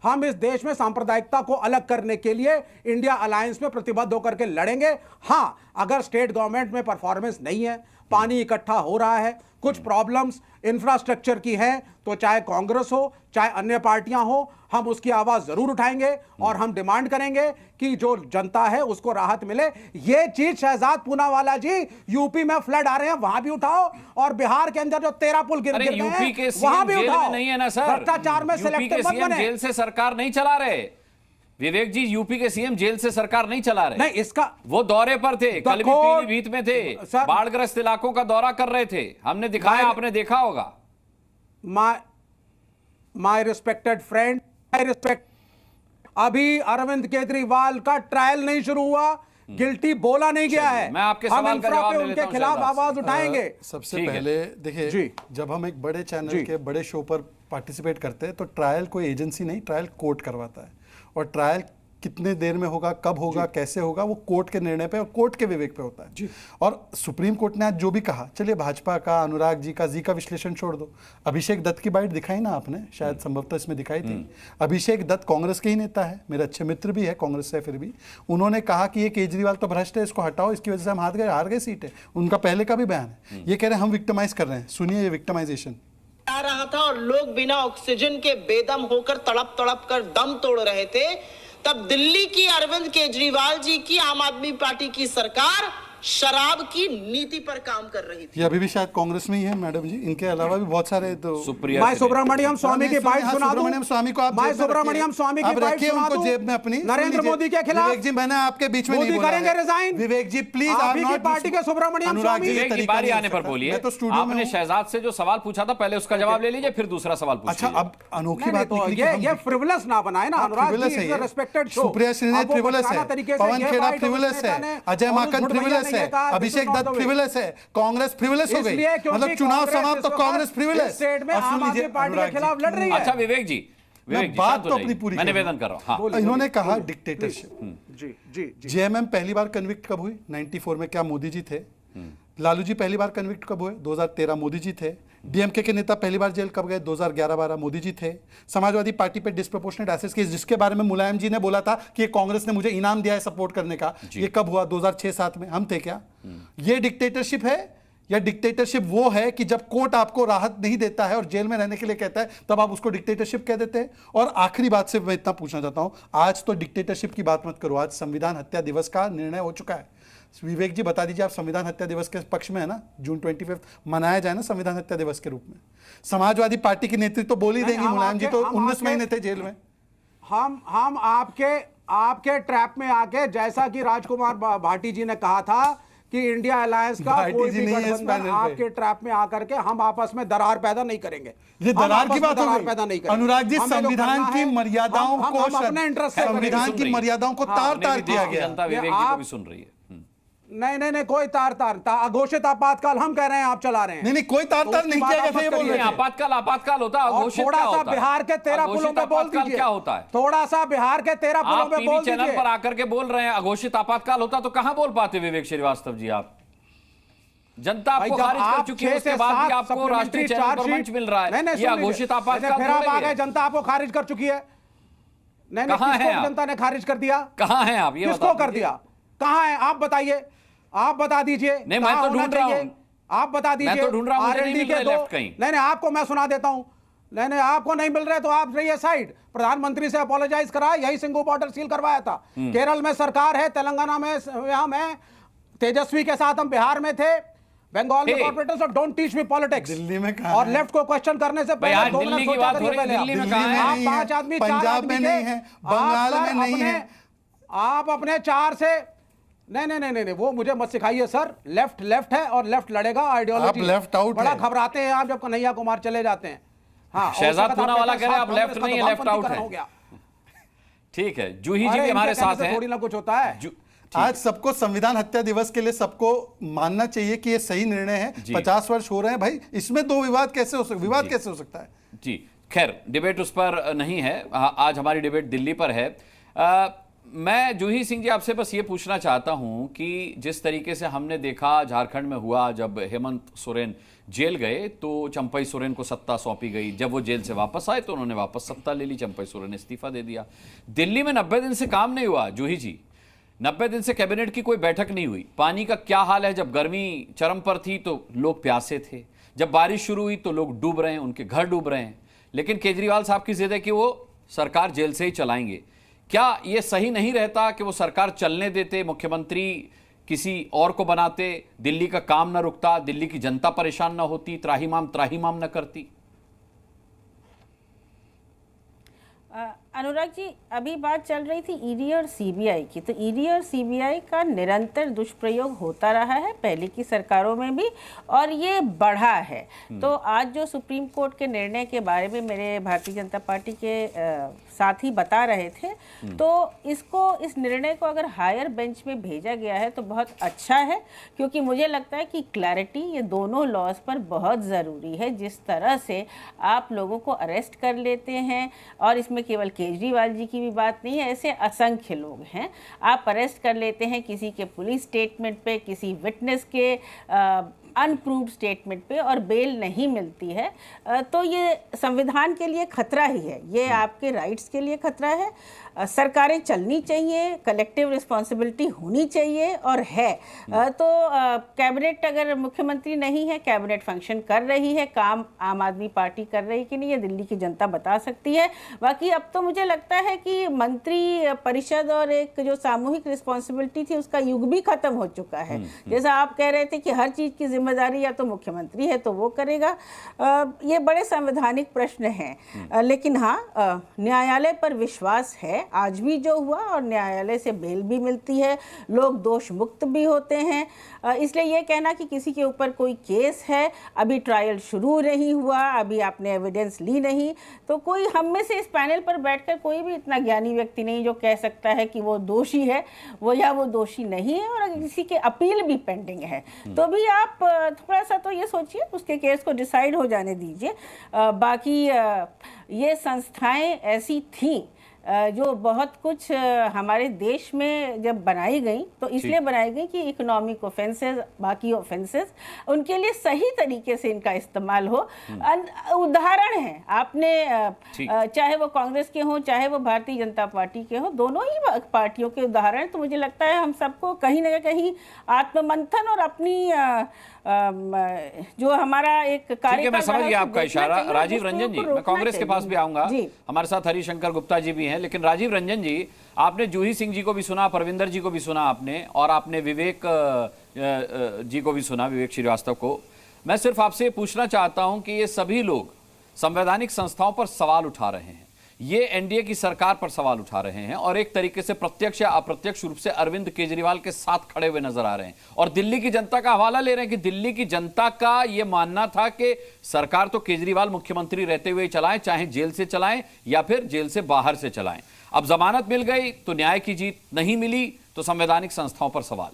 हम इस देश में सांप्रदायिकता को अलग करने के लिए इंडिया अलायंस में प्रतिबद्ध होकर के लड़ेंगे। हाँ, अगर स्टेट गवर्नमेंट में परफॉर्मेंस नहीं है, पानी इकट्ठा हो रहा है, कुछ प्रॉब्लम्स इंफ्रास्ट्रक्चर की हैं, तो चाहे कांग्रेस हो चाहे अन्य पार्टियां हो, हम उसकी आवाज जरूर उठाएंगे और हम डिमांड करेंगे कि जो जनता है उसको राहत मिले। ये चीज शहजाद पूनावाला जी, यूपी में फ्लड आ रहे हैं वहां भी उठाओ, और बिहार के अंदर जो 13 पुल गिर गए हैं वहां भी उठाओ। नहीं है ना सर, भ्रष्टाचार में सिलेक्टिव मत बने। जेल से सरकार नहीं चला रहे विवेक जी, यूपी के सीएम जेल से सरकार नहीं चला रहे। नहीं, इसका वो दौरे पर थे, कल भी पीलीभीत में थे, बाढ़ग्रस्त इलाकों का दौरा कर रहे थे, हमने दिखाया, आपने देखा होगा। My respected friend, I respect अभी अरविंद केजरीवाल का ट्रायल नहीं शुरू हुआ, गिल्टी बोला नहीं गया है। मैं आपके हम सवाल का जवाब ले उनके लेता हूं खिलाफ शहजाद से। आवाज उठाएंगे। सबसे पहले देखिए, जब हम एक बड़े चैनल के बड़े शो पर पार्टिसिपेट करते हैं तो ट्रायल कोई एजेंसी नहीं, ट्रायल कोर्ट करवाता है। और ट्रायल कितने देर में होगा, कब होगा, कैसे होगा, वो कोर्ट के निर्णय पे और कोर्ट के विवेक पे होता है। और सुप्रीम कोर्ट ने आज जो भी कहा, चलिए भाजपा का, अनुराग जी का विश्लेषण छोड़ दो। अभिषेक दत्त की बाइट दिखाई ना आपने, शायद संभवतः इसमें दिखाई थी। अभिषेक दत्त कांग्रेस के ही नेता है, मेरे अच्छे मित्र भी है कांग्रेस से, फिर भी उन्होंने कहा कि ये केजरीवाल तो भ्रष्ट है, इसको हटाओ, इसकी वजह से हम हार गए सीटें। उनका पहले का भी बयान है। ये कह रहे हैं हम विक्टिमाइज कर रहे हैं। सुनिए ये विक्टिमाइजेशन आ रहा था और लोग बिना ऑक्सीजन के बेदम होकर तड़प तड़प कर दम तोड़ रहे थे, तब दिल्ली की अरविंद केजरीवाल जी की आम आदमी पार्टी की सरकार शराब की नीति पर काम कर रही थी। ये अभी भी शायद कांग्रेस में ही है मैडम जी, इनके अलावा भी बहुत सारे। तो मैं सुब्रमण्यम स्वामी की बाइट सुना दूं। सुब्रमण्यम स्वामी को आप मैं सुब्रमण्यम स्वामी की बाइट सुना दूं जेब में अपनी। नरेंद्र मोदी के खिलाफ विवेक जी, मैंने आपके बीच में नहीं बोला। करेंगे रिजाइन विवेक जी प्लीज, आप की पार्टी के सुब्रमण्यम स्वामी। विवेक जी बारी आने पर बोलिए। मैं तो स्टूडियो में आपने शहजाद से जो सवाल पूछा था पहले उसका जवाब ले लीजिए, फिर दूसरा सवाल पूछिए। अच्छा, अब अनोखी बात ये फ्रिवोलस ना बनाए ना Anurag ji, is respected show. Supriya Shrinate frivolous है, पवन खेड़ा फ्रिवोलस है, अजय माकन फ्रिवोलस है, अभिषेक दत्त फ्रिवोलस है, कांग्रेस फ्रिवोलस हो गई। मतलब चुनाव समाप्त तो कांग्रेस फ्रिवोलस। स्टेट में आम आदमी पार्टी के खिलाफ लड़ रही है। अच्छा विवेक जी, बात तो अपनी पूरी, मैं निवेदन कर रहा हूं। इन्होंने कहा डिक्टेटरशिप। जी जेएमएम पहली बार कन्विक्ट कब हुई? 94 में। क्या मोदी जी थे? लालू जी पहली बार कन्विक्ट कब हुए? 2013 मोदी जी थे। डीएमके के नेता पहली बार जेल कब गए? 2011-12 मोदी जी थे। समाजवादी पार्टी पे डिस्प्रोपोर्शनेट एसेट्स केस, जिसके बारे में मुलायम जी ने बोला था कि कांग्रेस ने मुझे इनाम दिया है सपोर्ट करने का, ये कब हुआ? 2006-7 में। हम थे क्या? ये डिक्टेटरशिप है या डिक्टेटरशिप वो है कि जब कोर्ट आपको राहत नहीं देता है और जेल में रहने के लिए कहता है तब आप उसको डिक्टेटरशिप कह देते हैं? और आखिरी बात से मैं इतना पूछना चाहता हूं, आज तो डिक्टेटरशिप की बात मत करो, आज संविधान हत्या दिवस का निर्णय हो चुका है। विवेक जी बता दीजिए, आप संविधान हत्या दिवस के पक्ष में है ना? जून 25 मनाया जाए ना संविधान हत्या दिवस के रूप में। समाजवादी पार्टी की नेतृत्व तो बोल ही देंगी, मुलायम जी तो 19 महीने थे जेल में। हम आपके ट्रैप में आके, जैसा कि राजकुमार भाटी जी ने कहा था कि इंडिया अलायंस का कोई भी गठबंधन, आपके ट्रैप में आकर के हम आपस में दरार पैदा नहीं करेंगे। ये दरार की बात हो गई। पैदा नहीं करेंगे। अनुराग जी, संविधान की मर्यादाओं को, संविधान की मर्यादाओं को तार-तार किया गया। जनता विवेक जी को भी सुन रही है। नहीं, कोई तार अघोषित आपातकाल हम कह रहे हैं, आप चला रहे हैं। नहीं, कोई तार नहीं किया गया। ये बोल रहे हैं आपातकाल होता है। थोड़ा सा बिहार के 13 पुलों पे बोल दीजिए क्या होता है। थोड़ा सा बिहार के 13 पुलों पे बोल दीजिए। चैनल पर आकर के बोल रहे हैं अघोषित आपातकाल होता, तो कहां बोल पाते विवेक श्रीवास्तव जी? आप जनता आपको खारिज कर चुकी है, उसके बाद भी आपको राष्ट्रीय चैनल पर मंच मिल रहा है। ये अघोषित आपातकाल फिर आप आ गए, जनता आपको खारिज कर चुकी है। नहीं, कहां है जनता ने खारिज कर दिया? कहां है आप? ये किसको कर दिया? कहां है आप बताइए, आप बता दीजिए। नहीं, मैं तो ढूंढ रहा हूं। आप बता दीजिए। मैं तो ढूंढ रहा हूं, मुझे नहीं मिल रहे लेफ्ट कहीं। नहीं, आपको मैं सुना देता हूं। नहीं, आपको नहीं मिल रहे तो आप रहिए साइड। प्रधानमंत्री से अपोलोजाइज करा, यही सिंगू बॉर्डर सील करवाया था। केरल में सरकार है, तेलंगाना में हम हैं, तेजस्वी के साथ हम बिहार में थे, बंगाल में corporators. Of don't teach me politics. Delhi में कहां और लेफ्ट को क्वेश्चन करने से पहले दिल्ली की बात हो रही है। दिल्ली में कहां है? आप 5 आदमी, 4 पंजाब में नहीं है, बंगाल में नहीं है। आप अपने 4 से नहीं, वो मुझे मत सिखाइए सर। लेफ्ट है और लेफ्ट लड़ेगा। आइडियोलॉजी लेफ्ट आउट बड़ा घबराते हैं आप जब कन्हैया कुमार चले जाते हैं। हाँ, शहजाद पूनावाला कह रहे हैं आप लेफ्ट नहीं है, लेफ्ट आउट है। ठीक है, जूही जी भी हमारे साथ हैं। थोड़ी ना कुछ होता है। आज सबको संविधान हत्या दिवस के लिए सबको मानना चाहिए कि ये सही निर्णय है। 50 वर्ष हो रहे हैं भाई, इसमें दो विवाद कैसे हो सकता है? जी खैर, डिबेट उस पर नहीं है। आज हमारी डिबेट दिल्ली पर है। मैं जूही सिंह जी आपसे बस ये पूछना चाहता हूं कि जिस तरीके से हमने देखा झारखंड में हुआ, जब हेमंत सोरेन जेल गए तो चंपई सोरेन को सत्ता सौंपी गई। जब वो जेल से वापस आए तो उन्होंने वापस सत्ता ले ली, चंपई सोरेन ने इस्तीफा दे दिया। दिल्ली में 90 दिन से काम नहीं हुआ जूही जी, 90 दिन से कैबिनेट की कोई बैठक नहीं हुई। पानी का क्या हाल है? जब गर्मी चरम पर थी तो लोग प्यासे थे, जब बारिश शुरू हुई तो लोग डूब रहे हैं, उनके घर डूब रहे हैं। लेकिन केजरीवाल साहब की जिद है कि वो सरकार जेल से ही चलाएंगे। क्या ये सही नहीं रहता कि वो सरकार चलने देते, मुख्यमंत्री किसी और को बनाते, दिल्ली का काम ना रुकता, दिल्ली की जनता परेशान ना होती, त्राहिमाम ना करती? अनुराग जी, अभी बात चल रही थी ईडी और सीबीआई की, तो ईडी और सीबीआई का निरंतर दुष्प्रयोग होता रहा है पहले की सरकारों में भी, और ये बढ़ा है। तो आज जो सुप्रीम कोर्ट के निर्णय के बारे में मेरे भारतीय जनता पार्टी के साथी बता रहे थे, तो इस निर्णय को अगर हायर बेंच में भेजा गया है तो बहुत अच्छा है, क्योंकि मुझे लगता है कि क्लैरिटी ये दोनों लॉज पर बहुत ज़रूरी है। जिस तरह से आप लोगों को अरेस्ट कर लेते हैं, और इसमें केवल केजरीवाल जी की भी बात नहीं है, ऐसे असंख्य लोग हैं, आप अरेस्ट कर लेते हैं किसी के पुलिस स्टेटमेंट पे, किसी विटनेस के अनप्रूव्ड स्टेटमेंट पे, और बेल नहीं मिलती है, तो ये संविधान के लिए खतरा ही है, ये आपके राइट्स के लिए खतरा है। सरकारें चलनी चाहिए, कलेक्टिव रिस्पॉन्सिबिलिटी होनी चाहिए, और है। तो कैबिनेट, अगर मुख्यमंत्री नहीं है, कैबिनेट फंक्शन कर रही है, काम आम आदमी पार्टी कर रही कि नहीं, ये दिल्ली की जनता बता सकती है। बाकी अब तो मुझे लगता है कि मंत्री परिषद और एक जो सामूहिक रिस्पॉन्सिबिलिटी थी उसका युग भी खत्म हो चुका है। जैसा आप कह रहे थे कि हर चीज़ की जिम्मेदारी या तो मुख्यमंत्री है तो वो करेगा, ये बड़े संवैधानिक प्रश्न हैं। लेकिन हाँ, न्यायालय पर विश्वास है आज भी जो हुआ, और न्यायालय से बेल भी मिलती है, लोग दोष मुक्त भी होते हैं। इसलिए ये कहना कि किसी के ऊपर कोई केस है, अभी ट्रायल शुरू नहीं हुआ, अभी आपने एविडेंस ली नहीं, तो कोई हम में से इस पैनल पर बैठकर कोई भी इतना ज्ञानी व्यक्ति नहीं जो कह सकता है कि वो दोषी है या वो दोषी नहीं है। और अगर किसी के अपील भी पेंडिंग है तो भी आप थोड़ा सा तो ये सोचिए, उसके केस को डिसाइड हो जाने दीजिए। बाकी ये संस्थाएं ऐसी थीं जो बहुत कुछ हमारे देश में जब बनाई गई तो इसलिए बनाई गई कि इकोनॉमिक ऑफेंसेस, बाकी ऑफेंसेस, उनके लिए सही तरीके से इनका इस्तेमाल हो। उदाहरण है, आपने चाहे वो कांग्रेस के हों चाहे वो भारतीय जनता पार्टी के हों, दोनों ही पार्टियों के उदाहरण, तो मुझे लगता है हम सबको कहीं ना कहीं आत्ममंथन और अपनी जो हमारा एक कार्य, मैं समझ गया आपका इशारा। राजीव रंजन जी, मैं कांग्रेस के पास भी आऊंगा, हमारे साथ हरिशंकर गुप्ता जी भी हैं, लेकिन राजीव रंजन जी, आपने जूही सिंह जी को भी सुना, परविंदर जी को भी सुना आपने, और आपने विवेक जी को भी सुना, विवेक श्रीवास्तव को। मैं सिर्फ आपसे पूछना चाहता हूं कि ये सभी लोग संवैधानिक संस्थाओं पर सवाल उठा रहे हैं, ये एनडीए की सरकार पर सवाल उठा रहे हैं, और एक तरीके से प्रत्यक्ष या अप्रत्यक्ष रूप से अरविंद केजरीवाल के साथ खड़े हुए नजर आ रहे हैं, और दिल्ली की जनता का हवाला ले रहे हैं कि दिल्ली की जनता का यह मानना था कि सरकार तो केजरीवाल मुख्यमंत्री रहते हुए चलाएं, चाहे जेल से चलाएं या फिर जेल से बाहर से चलाएं। अब जमानत मिल गई तो न्याय की जीत, नहीं मिली तो संवैधानिक संस्थाओं पर सवाल।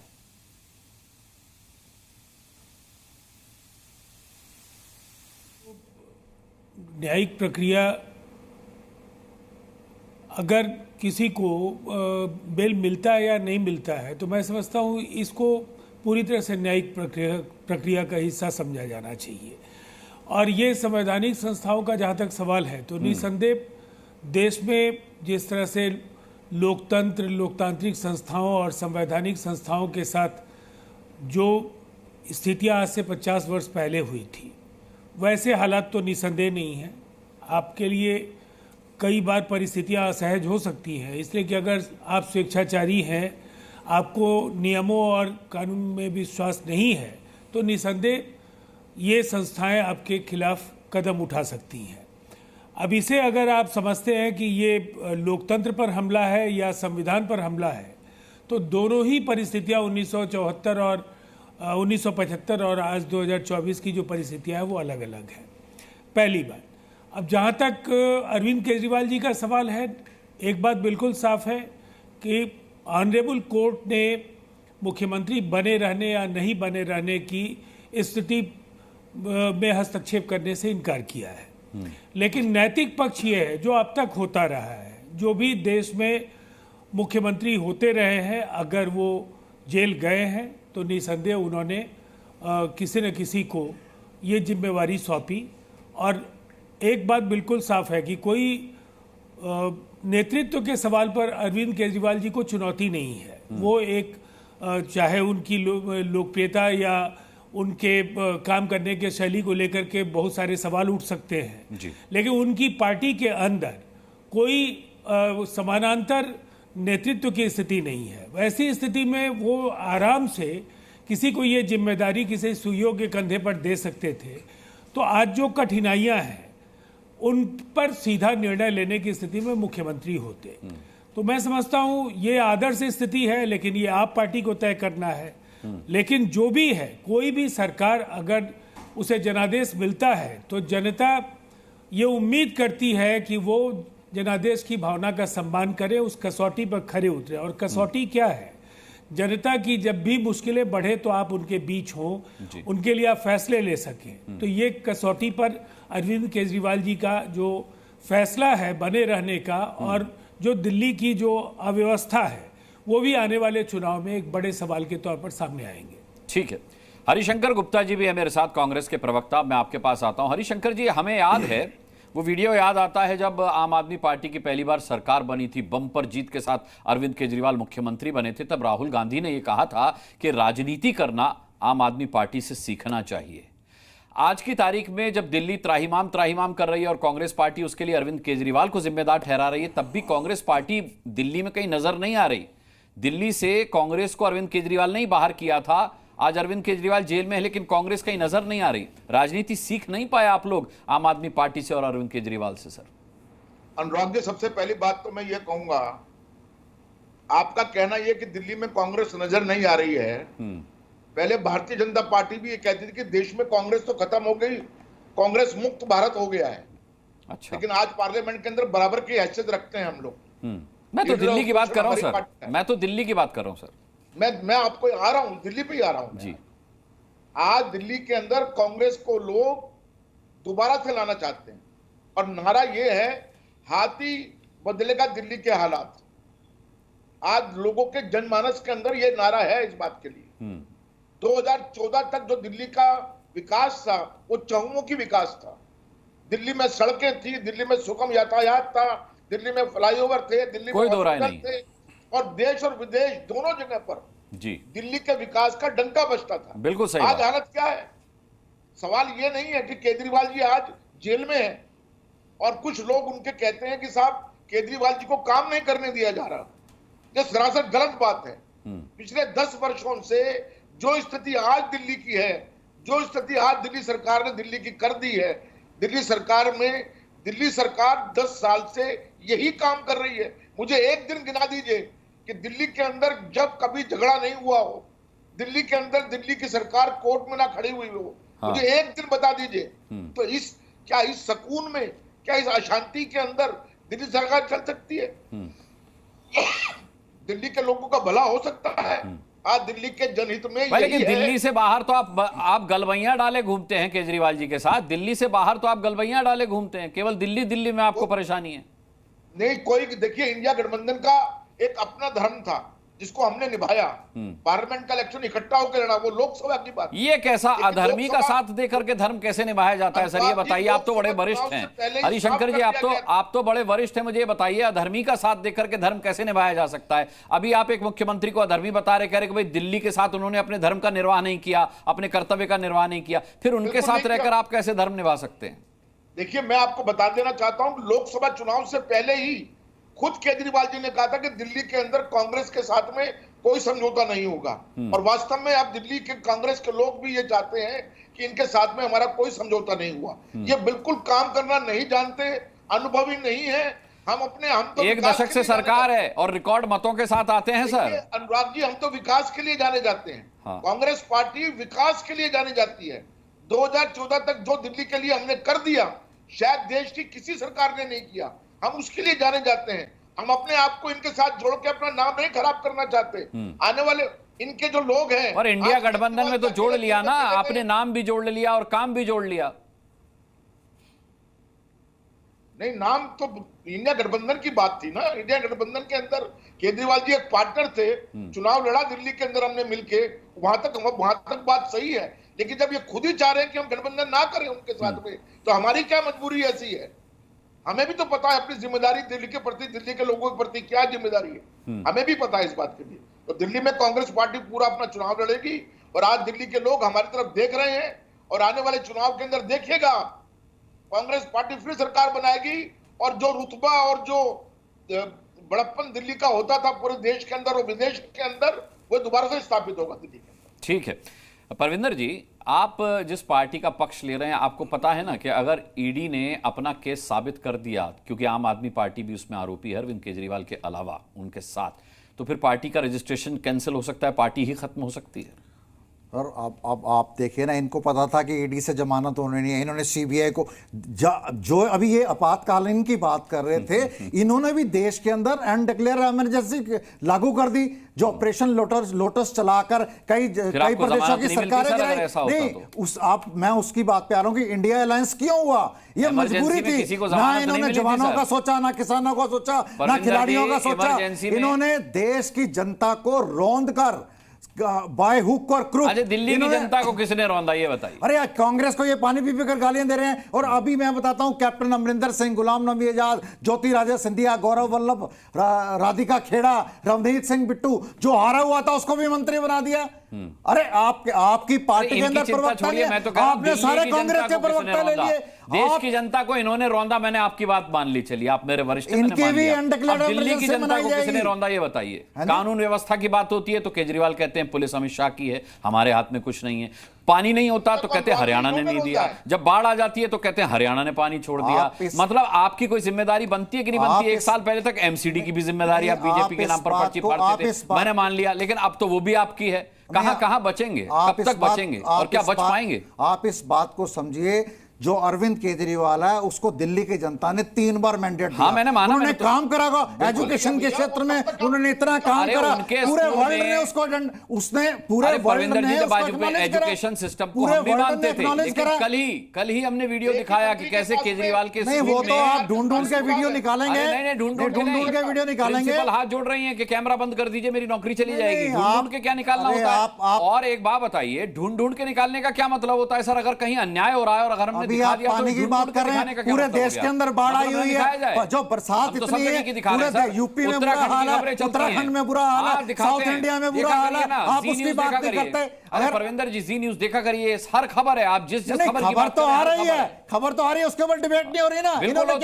न्यायिक प्रक्रिया, अगर किसी को बेल मिलता है या नहीं मिलता है, तो मैं समझता हूँ इसको पूरी तरह से न्यायिक प्रक्रिया का हिस्सा समझा जाना चाहिए। और ये संवैधानिक संस्थाओं का जहाँ तक सवाल है, तो निसंदेह देश में जिस तरह से लोकतंत्र, लोकतांत्रिक संस्थाओं और संवैधानिक संस्थाओं के साथ जो स्थितियाँ आज से 50 वर्ष पहले हुई थी, वैसे हालात तो निसंदेह नहीं है। आपके लिए कई बार परिस्थितियां असहज हो सकती हैं, इसलिए कि अगर आप स्वेच्छाचारी हैं, आपको नियमों और कानून में विश्वास नहीं है, तो निसंदेह ये संस्थाएं आपके खिलाफ कदम उठा सकती हैं। अब इसे अगर आप समझते हैं कि ये लोकतंत्र पर हमला है या संविधान पर हमला है, तो दोनों ही परिस्थितियां 1974 और 1975 और आज 2024 की जो परिस्थितियां हैं वो अलग अलग हैं। पहली बात, अब जहाँ तक अरविंद केजरीवाल जी का सवाल है, एक बात बिल्कुल साफ है कि ऑनरेबल कोर्ट ने मुख्यमंत्री बने रहने या नहीं बने रहने की स्थिति में हस्तक्षेप करने से इनकार किया है। लेकिन नैतिक पक्ष ये है, जो अब तक होता रहा है, जो भी देश में मुख्यमंत्री होते रहे हैं, अगर वो जेल गए हैं तो निसंदेह उन्होंने किसी न किसी को ये जिम्मेवारी सौंपी। और एक बात बिल्कुल साफ है कि कोई नेतृत्व के सवाल पर अरविंद केजरीवाल जी को चुनौती नहीं है। वो एक चाहे उनकी लोकप्रियता या उनके काम करने के शैली को लेकर के बहुत सारे सवाल उठ सकते हैं जी। लेकिन उनकी पार्टी के अंदर कोई समानांतर नेतृत्व की स्थिति नहीं है। वैसी स्थिति में वो आराम से किसी को ये जिम्मेदारी किसी सुयोग्य कंधे पर दे सकते थे। तो आज जो कठिनाइयां हैं उन पर सीधा निर्णय लेने की स्थिति में मुख्यमंत्री होते। तो मैं समझता हूं ये आदर्श स्थिति है, लेकिन ये आप पार्टी को तय करना है। लेकिन जो भी है, कोई भी सरकार अगर उसे जनादेश मिलता है तो जनता ये उम्मीद करती है कि वो जनादेश की भावना का सम्मान करे, उस कसौटी पर खरे उतरे। और कसौटी क्या है? जनता की जब भी मुश्किलें बढ़े तो आप उनके बीच हो, उनके लिए आप फैसले ले सकें। तो ये कसौटी पर अरविंद केजरीवाल जी का जो फैसला है बने रहने का, और जो दिल्ली की जो अव्यवस्था है वो भी आने वाले चुनाव में एक बड़े सवाल के तौर पर सामने आएंगे। ठीक है, हरिशंकर गुप्ता जी भी है मेरे साथ, कांग्रेस के प्रवक्ता। मैं आपके पास आता हूं। हरिशंकर जी, हमें याद है, वो वीडियो याद आता है जब आम आदमी पार्टी की पहली बार सरकार बनी थी, बम्पर जीत के साथ अरविंद केजरीवाल मुख्यमंत्री बने थे। तब राहुल गांधी ने यह कहा था कि राजनीति करना आम आदमी पार्टी से सीखना चाहिए। आज की तारीख में जब दिल्ली त्राहिमाम कर रही है और कांग्रेस पार्टी उसके लिए अरविंद केजरीवाल को जिम्मेदार ठहरा रही है, तब भी कांग्रेस पार्टी दिल्ली में कहीं नजर नहीं आ रही। दिल्ली से कांग्रेस को अरविंद केजरीवाल ने ही बाहर किया था। आज अरविंद केजरीवाल जेल में है, लेकिन कांग्रेस कहीं नजर नहीं आ रही। राजनीति सीख नहीं पाए आप लोग आम आदमी पार्टी से और अरविंद केजरीवाल से? सर अनुराग जी, सबसे पहली बात तो मैं ये कहूंगा, आपका कहना यह कि दिल्ली में कांग्रेस नजर नहीं आ रही है। पहले भारतीय जनता पार्टी भी ये कहती थी कि देश में कांग्रेस तो खत्म हो गई, कांग्रेस मुक्त भारत हो गया है। अच्छा। लेकिन आज पार्लियामेंट के अंदर बराबर की हैसियत रखते हैं हम लोग। मैं तो दिल्ली की बात कर रहा हूं सर, मैं तो दिल्ली की बात कर रहा हूं सर। मैं आपको आ रहा हूं, दिल्ली पे ही आ रहा हूं जी। आज दिल्ली के अंदर कांग्रेस को लोग दोबारा से लाना चाहते हैं, और नारा ये है, हाथी बदलेगा दिल्ली के हालात। आज लोगों के जनमानस के अंदर ये नारा है इस बात के लिए। 2014 तक जो दिल्ली का विकास था वो चहुमुखी विकास था। दिल्ली में सड़कें थी, दिल्ली में सुगम यातायात था, दिल्ली में फ्लाईओवर थे, दिल्ली में हॉस्पिटल थे, और देश और विदेश दोनों जगह पर जी दिल्ली के विकास का डंका बजता था। बिल्कुल सही। आज हालत क्या है? सवाल ये नहीं है कि केजरीवाल जी आज जेल में है और कुछ लोग उनके कहते हैं कि साहब केजरीवाल जी को काम नहीं करने दिया जा रहा। ये सरासर गलत बात है। पिछले 10 वर्षों से जो स्थिति आज दिल्ली की है, जो स्थिति आज दिल्ली सरकार ने दिल्ली की कर दी है, दिल्ली सरकार 10 साल से यही काम कर रही है। मुझे एक दिन गिना दीजिए कि दिल्ली के अंदर जब कभी झगड़ा नहीं हुआ हो, दिल्ली के अंदर दिल्ली की सरकार कोर्ट में ना खड़ी हुई हो। हाँ। मुझे एक दिन बता दीजिए। तो इस सकून में, क्या इस अशांति के अंदर दिल्ली सरकार चल सकती है? दिल्ली के लोगों का भला हो सकता है? आज दिल्ली के जनहित में लेकिन दिल्ली से बाहर तो आप गलबैयां डाले घूमते हैं केजरीवाल जी के साथ। दिल्ली से बाहर तो आप गलबैयां डाले घूमते हैं, केवल दिल्ली में आपको परेशानी है। नहीं, कोई देखिए, इंडिया गठबंधन का एक अपना धर्म था जिसको हमने निभाया। पार्लियामेंट का इलेक्शन इकट्ठा होकर लड़ा, वो लोकसभा की बात। ये कैसा अधर्मी का साथ देकर के धर्म कैसे निभाया जाता है? सर ये बताइए, आप तो बड़े वरिष्ठ हैं। हरिशंकर जी, आप तो बड़े वरिष्ठ हैं, मुझे ये बताइए अधर्मी का साथ देकर के धर्म कैसे निभाया जा सकता है? अभी आप एक मुख्यमंत्री को अधर्मी बता रहे, कह रहे कि भाई दिल्ली के साथ उन्होंने अपने धर्म का निर्वाह नहीं किया, अपने कर्तव्य का निर्वाह नहीं किया, फिर उनके साथ रहकर आप कैसे धर्म निभा सकते हैं? देखिए, मैं आपको बता देना चाहता हूं, लोकसभा चुनाव से पहले ही खुद केजरीवाल जी ने कहा था कि दिल्ली के अंदर कांग्रेस के साथ में कोई समझौता नहीं होगा। और वास्तव में अब दिल्ली के कांग्रेस के लोग भी ये चाहते हैं कि इनके साथ में हमारा कोई समझौता नहीं हुआ। ये बिल्कुल काम करना नहीं जानते, अनुभवी नहीं है। हम तो एक दशक से सरकार है और रिकॉर्ड मतों के साथ आते हैं। सर अनुराग जी, हम तो विकास के लिए जाने जाते हैं। हाँ। कांग्रेस पार्टी विकास के लिए जानी जाती है। 2014 तक जो दिल्ली के लिए हमने कर दिया, शायद देश की किसी सरकार ने नहीं किया। हम उसके लिए जाने जाते हैं। हम अपने आप को इनके साथ जोड़ के अपना नाम नहीं खराब करना चाहते। आने वाले इनके जो लोग हैं, और इंडिया गठबंधन में तो जोड़ लिया ना, आपने नाम भी जोड़ लिया और काम भी जोड़ लिया। नहीं, नाम तो इंडिया गठबंधन की बात थी ना। इंडिया गठबंधन के अंदर केजरीवाल जी एक पार्टनर थे, चुनाव लड़ा दिल्ली के अंदर हमने मिलके, वहां तक बात सही है। लेकिन जब ये खुद ही चाह रहे हैं कि हम गठबंधन ना करें उनके साथ में, तो हमारी क्या मजबूरी ऐसी है? हमें भी तो पता है अपनी जिम्मेदारी दिल्ली के प्रति, दिल्ली के लोगों के प्रति क्या जिम्मेदारी है, हमें भी पता है इस बात के लिए। तो दिल्ली में कांग्रेस पार्टी पूरा अपना चुनाव लड़ेगी, और आज दिल्ली के लोग हमारी तरफ देख रहे हैं, और आने वाले चुनाव के अंदर देखिएगा कांग्रेस पार्टी फिर सरकार बनाएगी, और जो रुतबा और जो बड़प्पन दिल्ली का होता था पूरे देश के अंदर और विदेश के अंदर, वो दोबारा से स्थापित होगा दिल्ली के अंदर। ठीक है परविंदर जी, आप जिस पार्टी का पक्ष ले रहे हैं, आपको पता है ना कि अगर ईडी ने अपना केस साबित कर दिया, क्योंकि आम आदमी पार्टी भी उसमें आरोपी है अरविंद केजरीवाल के अलावा उनके साथ, तो फिर पार्टी का रजिस्ट्रेशन कैंसिल हो सकता है, पार्टी ही खत्म हो सकती है। और अब आप देखिए ना, इनको पता था कि ईडी से जमानत होनी नहीं है, इन्होंने सीबीआई को जो अभी ये आपातकालीन की बात कर रहे थे, इन्होंने भी देश के अंदर अनडिक्लेयर इमरजेंसी लागू कर दी, जो ऑपरेशन लोटस चलाकर कई प्रदेशों की सरकारें गिराई। नहीं, मैं उसकी बात पे आ रहा हूं कि इंडिया अलायंस क्यों हुआ, ये मजबूरी थी ना, इन्होंने जवानों का सोचा, ना किसानों का सोचा, ना खिलाड़ियों का सोचा, इन्होंने देश की जनता को रौंद कर बाय हुक और क्रुक। अच्छा, दिल्ली की जनता को किसने रौंदा ये बताइए। अरे यार, कांग्रेस को ये पानी पी कर गालियां दे रहे हैं। और अभी मैं बताता हूं, कैप्टन अमरिंदर सिंह, गुलाम नबी आजाद, ज्योतिरादित्य सिंधिया, गौरव वल्लभ, राधिका खेड़ा, रवनीत सिंह बिट्टू, जो हारा हुआ था उसको भी मंत्री बना दिया। अरे आपकी पार्टी के अंदर प्रवक्ता नहीं है, आपने सारे कांग्रेस के प्रवक्ता ले लिए। देश की जनता को इन्होंने रौंदा, मैंने आपकी बात मान ली, चलिए आप मेरे वरिष्ठ, इनके भी अनडिक्लेयर्ड दिल्ली की जनता को किसने रौंदा ये बताइए। कानून व्यवस्था की बात होती है तो केजरीवाल कहते हैं पुलिस अमित शाह की है, हमारे हाथ में कुछ नहीं है। पानी नहीं होता तो कहते हैं हरियाणा ने नहीं दिया, जब बाढ़ आ जाती है तो कहते हैं हरियाणा ने पानी छोड़ दिया। मतलब आपकी कोई जिम्मेदारी बनती है कि नहीं बनती है? एक साल पहले तक एमसीडी की भी जिम्मेदारी आप बीजेपी के नाम पर पर्ची फाड़ते थे, मैंने मान लिया, लेकिन अब तो वो भी आपकी है। कहां बचेंगे, कब तक बचेंगे और क्या बच पाएंगे? आप इस बात को समझिए, जो अरविंद केजरीवाल है उसको दिल्ली की जनता ने 3 बार मैंडेट दिया। मैंने माना, उन्होंने काम करा, एजुकेशन के क्षेत्र में उन्होंने इतना काम करा, पूरे वर्ल्ड ने उसको, उसने पूरे वर्ल्ड ने एजुकेशन सिस्टम को हम भी मानते थे, लेकिन कल ही हमने वीडियो दिखाया कि कैसे केजरीवाल के नहीं, वो तो आप ढूंढ के वीडियो निकालेंगे, ढूंढ के वीडियो निकालेंगे। हाथ जोड़ रही है कि कैमरा बंद कर दीजिए, मेरी नौकरी चली जाएगी। ढूंढ के क्या निकालना होता है? और एक बात बताइए, ढूंढ के निकालने का क्या मतलब होता है सर? अगर कहीं अन्याय हो रहा है और अगर हमने अभी आप पानी की बात कर रहे हैं, पूरे देश के अंदर बाढ़ आई हुई है, जो बरसात इतनी है, पूरे यूपी में बुरा हाल है, उत्तराखंड में बुरा हाल है, साउथ इंडिया में बुरा हाल है, आप उसकी बात नहीं करते। अगर परविंदर जी, जी न्यूज देखा करिए, हर खबर है, आप जिस खबर तो आ रही है, खबर तो आ रही है, उसके ऊपर डिबेट नहीं हो रही ना। इन्होंने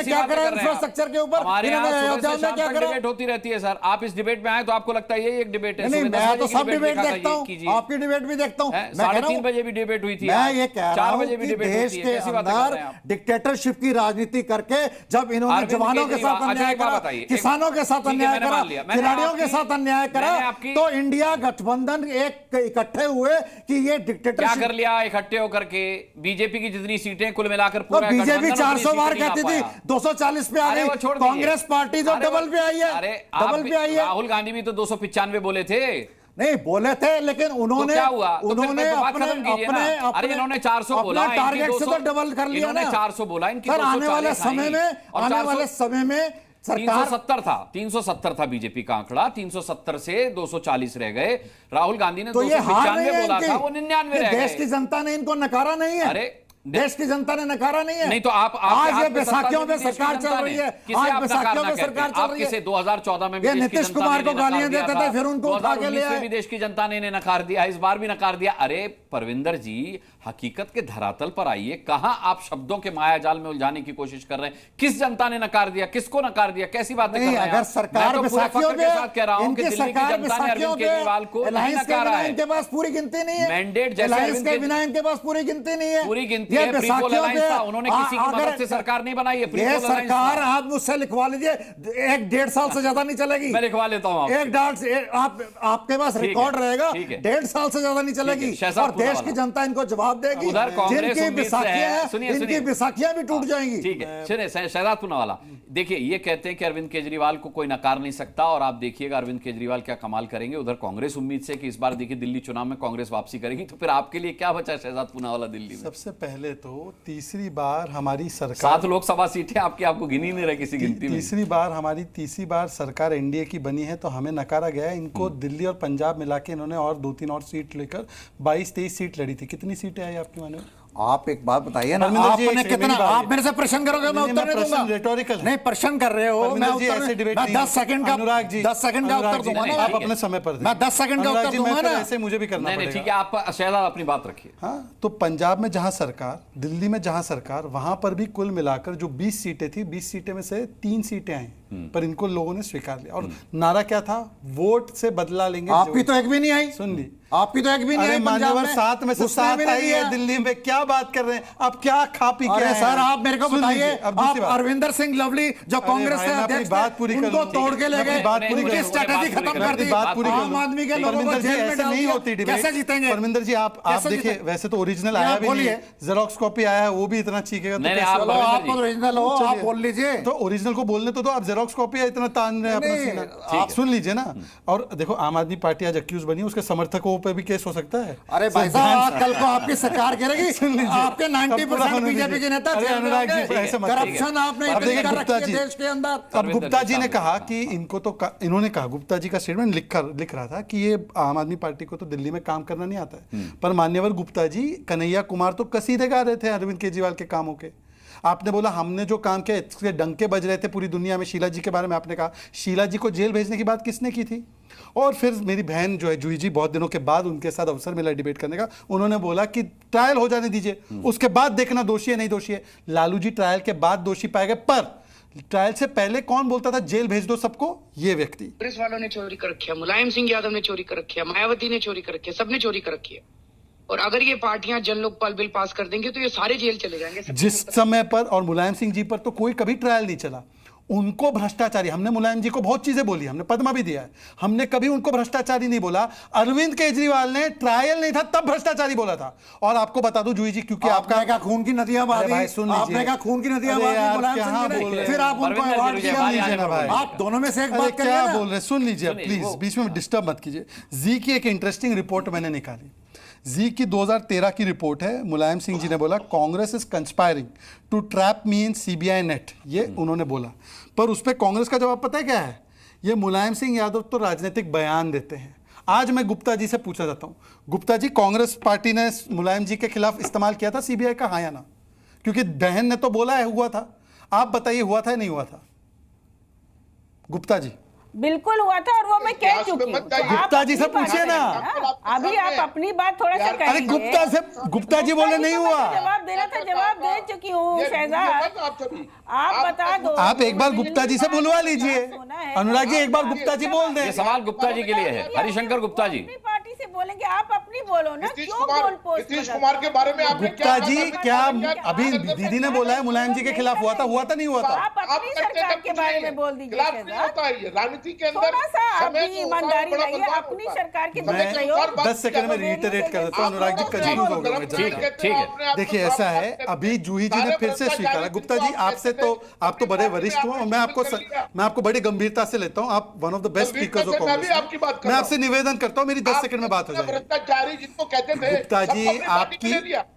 क्या करा इंफ्रास्ट्रक्चर के ऊपर, डिबेट होती रहती है सर। आप इस डिबेट में आए तो आपको लगता है ये एक डिबेट है? मैं तो सब डिबेट देखता हूँ, आपकी डिबेट भी देखता हूँ। 3:30 बजे भी डिबेट हुई थी, मैं ये कह रहा 4 बजे भी डिबेट देश के अंदर डिक्टेटरशिप की राजनीति करके जब इन्होंने जवानों के साथ अन्याय करा, किसानों के साथ अन्याय करा, खिलाड़ियों के साथ अन्याय करा, तो इंडिया गठबंधन एक इकट्ठे हुए कि ये डिक्टेटरशिप। क्या कर लिया इकट्ठे होकर के? बीजेपी की जितनी सीटें कुल मिलाकर पूरा बीजेपी 400 बार कहती थी, 240 पे आ गई। कांग्रेस पार्टी जो डबल पे आई है, डबल पे आई है। राहुल गांधी भी तो 295 बोले थे। नहीं बोले थे, लेकिन उन्होंने क्या हुआ? उन्होंने अरे इन्होंने 400 बोला, टारगेट से तो डबल कर लिया ना। 400 बोला, इनकी आने वाले समय में 370 था बीजेपी का आंकड़ा, 370 से 240 रह गए। राहुल गांधी ने 295 बोला था, वो 99 रह गए। देश की जनता ने इनको नकारा नहीं है। अरे देश की जनता ने नकारा नहीं है। नहीं तो आप आज ये बैसाखियों में सरकार चल रही है, आज बैसाखियों में सरकार चल रही है। 2014 में नीतीश कुमार को गालियां देते थे, फिर उनको उठा के ले आए। भी देश की जनता ने नकार दिया, इस बार भी नकार दिया। अरे परविंदर जी, हकीकत के धरातल पर आइए, कहां आप शब्दों के माया जाल में उलझाने की कोशिश कर रहे हैं? किस जनता ने नकार दिया, किसको नकार दिया, कैसी बातें कर रहे हैं? अगर सरकार बैसाखियों के साथ कह रहा हूं कि दिल्ली की जनता ने अरविंद केजरीवाल को नकारा है। इनके पास पूरी गिनती नहीं है, मैंडेट जैसे के बिना इनके पास पूरी गिनती नहीं है। पूरी गिनती है, उन्होंने किसी की मदद से सरकार नहीं बनाई है। ये सरकार आप मुझसे लिखवा लीजिए, 1-1.5 साल से ज्यादा नहीं चलेगी। मैं लिखवा लेता हूं, आपके पास रिकॉर्ड रहेगा, 1.5 साल से ज्यादा नहीं चलेगी, और देश की जनता इनको जवाब देगी। जिनकी बैसाखियां भी टूट जाएंगी। ठीक है, सुनिए शहजाद पूनावाला, देखिए ये कहते हैं कि अरविंद केजरीवाल को कोई नकार नहीं सकता, और आप देखिएगा अरविंद केजरीवाल क्या कमाल करेंगे। उधर कांग्रेस उम्मीद से कि इस बार देखिए दिल्ली चुनाव में कांग्रेस वापसी करेगी, तो फिर आपके लिए क्या बचा शहजाद पूनावाला दिल्ली में? सबसे पहले तो तीसरी बार हमारी सरकार, 7 लोकसभा सीटें आपको गिनी नहीं रही किसी गिनती में। तीसरी बार सरकार एनडीए की बनी है, तो हमें नकारा गया है। इनको दिल्ली और पंजाब मिला के इन्होंने और 2-3 और सीट लेकर 22-23 सीट लड़ी थी। कितनी सीटें आई आपकी माने? आप एक बात बताइए ना, आपने कितना, आप मेरे से प्रश्न करोगे, मैं उत्तर नहीं दूंगा। रेटोरिकल नहीं, प्रश्न कर रहे हो, मैं 10 सेकंड का उत्तर दूंगा ना। आप अपने समय पर, मैं 10 सेकंड का उत्तर दूंगा ना। ऐसे मुझे भी करना पड़ेगा। ठीक है, आप शहजाद अपनी बात रखिए। हाँ, तो पंजाब में जहां सरकार, दिल्ली में जहां सरकार, वहां पर भी कुल मिलाकर जो 20 सीटें थी, 20 सीटें में से 3 सीटें आई। पर इनको लोगों ने स्वीकार लिया। और नारा क्या था? वोट से बदला लेंगे। आपकी तो एक भी नहीं आई। सुन ली, आपकी तो एक भी नहीं आई। मान्यवर 7 में से 7 आई है दिल्ली में। क्या बात कर रहे हैं आप? क्या खा पी के? सर आप मेरे को बताइए, आप अरविंदर सिंह लवली जो कांग्रेस के अध्यक्ष थे, उनको तोड़ के ले गए, उनकी स्ट्रेटेजी खत्म कर दी, आम आदमी के लोगों को जेल में डाल नहीं होती डिबेट। कैसे जीतेंगे? परमिंदर जी आप देखिए, वैसे तो ओरिजिनल आया भी नहीं है, जेरोक्स कॉपी आया है, वो भी इतना चीखेगा तो आप ओरिजिनल हो, आप बोल लीजिए। तो ओरिजिनल को बोलने तो आप जेरोक्स कॉपी इतना तान रहे हैं अपना सीना। आप सुन लीजिए ना। और देखो आम आदमी पार्टी आज अक्यूज बनी, उसके समर्थकों पे भी केस हो सकता है। अरे भाई साहब, कल को आपकी सरकार गिरेगी, आपके 90% बीजेपी के नेता अनुराग जी ऐसे मत करिए। करप्शन आपने इतनी कर रखी है देश के अंदर। अब गुप्ता जी ने कहा कि इनको तो इन्होंने कहा, गुप्ता जी का स्टेटमेंट लिख रहा था कि ये आम आदमी पार्टी को तो दिल्ली में काम करना नहीं आता है। पर मान्यवर गुप्ता जी, कन्हैया कुमार तो कसीदे गा रहे थे अरविंद केजरीवाल के कामों के। आपने बोला हमने जो काम किया इसके डंके बज रहे थे पूरी दुनिया में। शीला जी के बारे में आपने कहा, शीला जी को जेल भेजने की बात किसने की थी? और फिर मेरी बहन जो है जूही जी, बहुत दिनों के बाद उनके साथ अवसर मिला डिबेट करने का, उन्होंने बोला कि ट्रायल हो जाने दीजिए, उसके बाद देखना दोषी है नहीं दोषी है। लालू जी ट्रायल के बाद दोषी पाए गए, पर ट्रायल से पहले कौन बोलता था जेल भेज दो सबको? ये व्यक्ति। कांग्रेस वालों ने चोरी कर रखी है, मुलायम सिंह यादव ने चोरी कर रखी है, मायावती ने चोरी कर रखी है, सबने चोरी कर रखी है। और अगर ये पार्टियां जन लोकपाल बिल पास कर देंगे तो ये सारे जेल चले जाएंगे। जिस समय पर और मुलायम सिंह जी पर तो कोई कभी ट्रायल नहीं चला, उनको भ्रष्टाचारी, हमने मुलायम जी को बहुत चीजें बोली, हमने पद्मा भी दिया है, हमने कभी उनको भ्रष्टाचारी नहीं बोला। अरविंद केजरीवाल ने ट्रायल नहीं था तब भ्रष्टाचारी बोला था। और आपको बता दूं जूही जी, क्योंकि आपका खून की नदियां बहा दी, आपने कहा खून की नदियां बहा दी मुलायम सिंह ने, फिर आप उनको अवार्ड दिया। आप दोनों में से एक बात करिए क्या बोल रहे, सुन लीजिए प्लीज, बीच में डिस्टर्ब मत कीजिए। जी की एक इंटरेस्टिंग रिपोर्ट मैंने निकाली। जी की 2013 की रिपोर्ट है। मुलायम सिंह जी ने बोला Congress is conspiring to trap me in CBI net, ये उन्होंने बोला। पर उस पर कांग्रेस का जवाब पता है क्या है? ये मुलायम सिंह यादव तो राजनीतिक बयान देते हैं। आज मैं गुप्ता जी से पूछना चाहता हूं, गुप्ता जी, कांग्रेस पार्टी ने मुलायम जी के खिलाफ इस्तेमाल किया था सीबीआई का, हाँ या ना? क्योंकि बहन ने तो बोला है हुआ था, आप बताइए हुआ था या नहीं हुआ था? गुप्ता जी। बिल्कुल हुआ था, और वो मैं कह चुकी हूँ। गुप्ता जी से पूछिए ना। अभी आप अपनी बात थोड़ा सा करेंगे। अरे गुप्ता जी बोले नहीं हुआ। जवाब देना था, जवाब दे चुकी हूँ शहजाद, आप बता दो। आप एक बार गुप्ता जी से बुलवा लीजिए। अनुराग जी एक बार गुप्ता जी बोल दें। ये सवाल गुप्ता जी के लिए है। हरिशंकर गुप्ता जी पार्टी से बोलेंगे, आप अपनी बोलो ना। नीतीश कुमार के बारे में आप गुप्ता जी, क्या अभी दीदी ने बोला है मुलायम जी के खिलाफ हुआ था, हुआ था नहीं हुआ था? आप अपनी सरकार के बारे में बोल दीजिए। राजनीति के अंदर ईमानदारी रहिए, अपनी सरकार के 10 सेकंड में रिटेरेट कर देता हूँ। अनुराग जी कंफ्यूज हो गए। ठीक है, देखिए ऐसा है, अभी जूही जी ने फिर से स्वीकारा। गुप्ता जी आपसे तो आप तो बड़े वरिष्ठ हो, मैं आपको बड़ी गंभीरता से लेता हूँ। आप one of the best speakers of Congress. मैं आपसे निवेदन करता हूँ, मेरी 10 सेकंड में बात हो जाएगी। भ्रष्टाचारी जिनको कहते थे, गुप्ता जी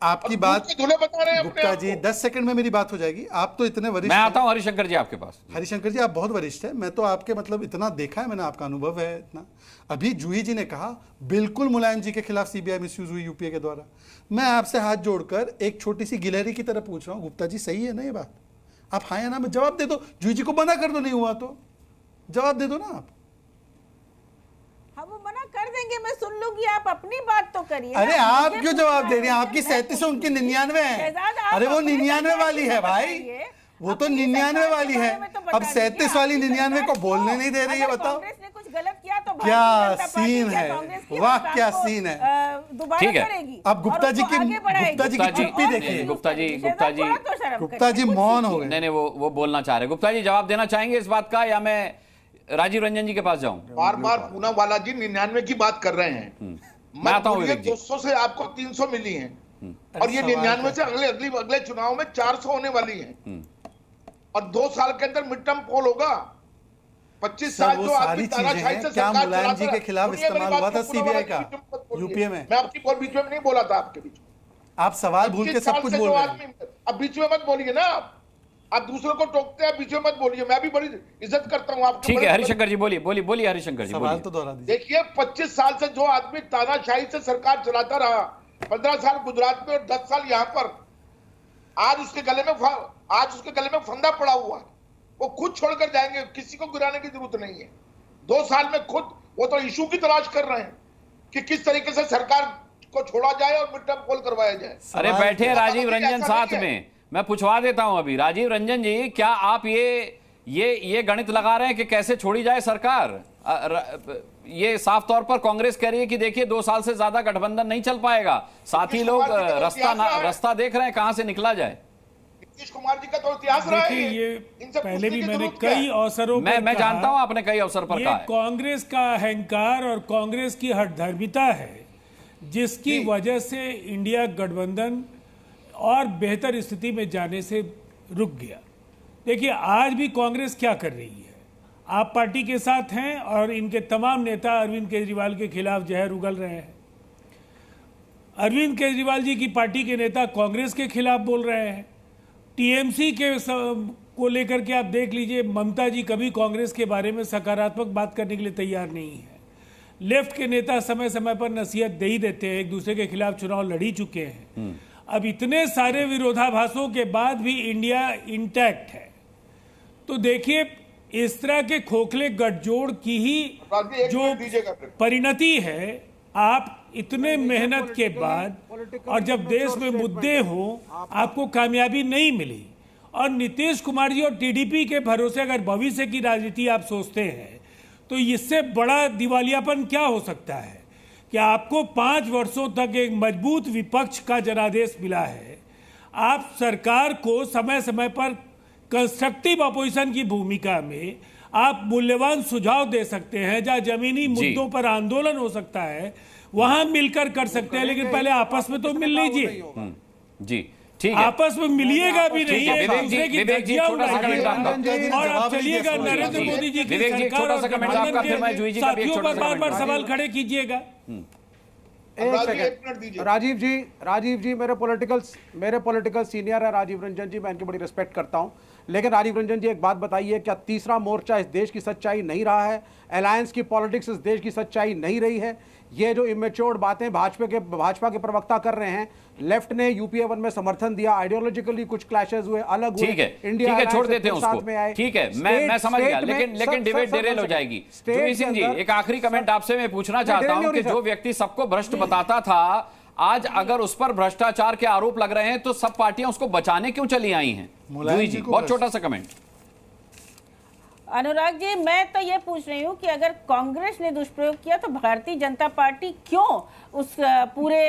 आपकी बात, गुप्ता जी 10 सेकंड में मेरी बात हो जाएगी। आप तो इतने वरिष्ठ। मैं आता हूँ हरिशंकर जी आपके पास। हरिशंकर जी आप बहुत वरिष्ठ है, मैं तो आपके मतलब इतना देखा है मैंने, आपका अनुभव है इतना। अभी जूही जी ने कहा बिल्कुल मुलायम जी के खिलाफ सीबीआई मिसयूज हुई यूपीए के द्वारा। मैं आपसे हाथ जोड़कर एक छोटी सी गिलहरी की तरह पूछ रहा हूं, गुप्ता जी सही है ना ये बात? आप हाँ या ना में जवाब दे दो। जूही जी को मना कर दो, नहीं हुआ तो जवाब दे दो ना आप। हाँ वो मना कर देंगे, मैं सुन लूंगी, आप अपनी बात तो करिए। अरे आप क्यों जवाब दे रही हैं? आपकी 37 उनकी 99 है। अरे वो 99 वाली है भाई, वो तो 99 वाली है। अब 37 वाली 99 को बोलने नहीं दे रही है, बताओ कुछ गलत किया तो क्या सीन है? वाह क्या सीन है। ठीक है, अब गुप्ता जी की चुप्पी देखिए। गुप्ता जी मौन हो गए। नहीं वो बोलना चाह रहे। गुप्ता जी जवाब देना चाहेंगे इस बात का, या मैं राजीव रंजन जी के पास जाऊं? बार बार पूनावाला जी 99 की बात कर रहे हैं। मैं आता हूं। 200 से आपको 300 मिली हैं, और ये 99 से अगले चुनाव में 400 होने वाली हैं। और 2 साल के अंदर मिड टर्म पोल होगा। 25 साल जो सारी चीजें हैं, क्या मुलायम जी के खिलाफ इस्तेमाल हुआ था सीबीआई का यूपीए में? मैं आपकी बीच में नहीं बोला था, आपके बीच में आप सवाल भूल के सब कुछ बोल रहे हैं। अब बीच में मत बोलिए ना, आप दूसरों को टोकते हैं, बीच में मत बोलिए। मैं भी बड़ी इज्जत करता हूँ आपकी। ठीक है हरिशंकर जी बोलिए हरिशंकर जी सवाल तो दोहरा दीजिए। देखिए 25 साल से जो आदमी तानाशाही से सरकार चलाता रहा, 15 साल गुजरात में और 10 साल यहाँ पर, आज उसके गले में फंदा पड़ा हुआ है। वो खुद छोड़कर जाएंगे, किसी को गिराने की जरूरत नहीं है। 2 साल में खुद वो तो इशू की तलाश कर रहे हैं कि किस तरीके से सरकार को छोड़ा जाए और मिड टर्म पोल करवाया जाए। अरे बैठे राजीव रंजन साथ में, मैं पूछवा देता हूं अभी। राजीव रंजन जी, क्या आप ये गणित लगा रहे हैं कि कैसे छोड़ी जाए सरकार। ये साफ तौर पर कांग्रेस कह रही है कि देखिए 2 साल से ज्यादा गठबंधन नहीं चल पाएगा। साथी लोग रास्ता देख रहे हैं कहां से निकला जाए। नीतीश कुमार जी का तो इतिहास रहा है। ये पहले भी मैंने कई अवसरों पर मैं जानता हूं, आपने कई अवसर पर कहा है। कांग्रेस का अहंकार और कांग्रेस की हठधर्मिता है जिसकी वजह से इंडिया गठबंधन और बेहतर स्थिति में जाने से रुक गया। देखिए आज भी कांग्रेस क्या कर रही है, आप पार्टी के साथ हैं और इनके तमाम नेता अरविंद केजरीवाल के खिलाफ जहर उगल रहे हैं। अरविंद केजरीवाल जी की पार्टी के नेता कांग्रेस के खिलाफ बोल रहे हैं। टीएमसी के को लेकर के आप देख लीजिए, ममता जी कभी कांग्रेस के बारे में सकारात्मक बात करने के लिए तैयार नहीं है। लेफ्ट के नेता समय समय पर नसीहत दे ही देते हैं, एक दूसरे के खिलाफ चुनाव लड़ी चुके हैं। अब इतने सारे विरोधाभासों के बाद भी इंडिया इंटैक्ट है। तो देखिए इस तरह के खोखले गठजोड़ की ही जो परिणति है, आप इतने मेहनत के बाद और जब देश में मुद्दे हो आपको कामयाबी नहीं मिली। और नीतीश कुमार जी और टीडीपी के भरोसे अगर भविष्य की राजनीति आप सोचते हैं तो इससे बड़ा दिवालियापन क्या हो सकता है कि आपको 5 वर्षों तक एक मजबूत विपक्ष का जनादेश मिला है। आप सरकार को समय समय पर कंस्ट्रक्टिव अपोजिशन की भूमिका में आप मूल्यवान सुझाव दे सकते हैं, जहां जमीनी मुद्दों पर आंदोलन हो सकता है वहां मिलकर कर सकते हैं, लेकिन पहले आपस में तो मिल लीजिए। जी ठीक है, आपस में मिलिएगा भी नहीं है, दूसरे की धज्जियां उड़ाइएगा और आप चलिएगा नरेंद्र मोदी जी की सरकार और साथियों पर बार-बार सवाल खड़े कीजिएगा। राजीव जी मेरे पॉलिटिकल सीनियर है राजीव रंजन जी, मैं इनकी बड़ी रिस्पेक्ट करता हूं, लेकिन राजीव रंजन जी एक बात बताइए, क्या तीसरा मोर्चा इस देश की सच्चाई नहीं रहा है? अलायंस की पॉलिटिक्स इस देश की सच्चाई नहीं रही है? ये जो इमेच्योर्ड बातें भाजपा के प्रवक्ता कर रहे हैं, लेफ्ट ने यूपीए 1 में समर्थन दिया, आइडियोलॉजिकली कुछ क्लैशेस हुए, अलग हुए, इंडिया ठीक है, छोड़ देते हैं उसको, ठीक है, मैं समझ गया, लेकिन डिबेट डेरेल हो जाएगी। जोगी सिंह जी, एक आखिरी कमेंट आपसे मैं पूछना चाहता हूं कि जो व्यक्ति सबको भ्रष्ट बताता था, आज अगर उस पर भ्रष्टाचार के आरोप लग रहे हैं तो सब पार्टियां उसको बचाने क्यों चली आई हैं? जोगी जी, बहुत छोटा सा कमेंट। अनुराग जी, मैं तो ये पूछ रही हूँ कि अगर कांग्रेस ने दुष्प्रयोग किया तो भारतीय जनता पार्टी क्यों उस पूरे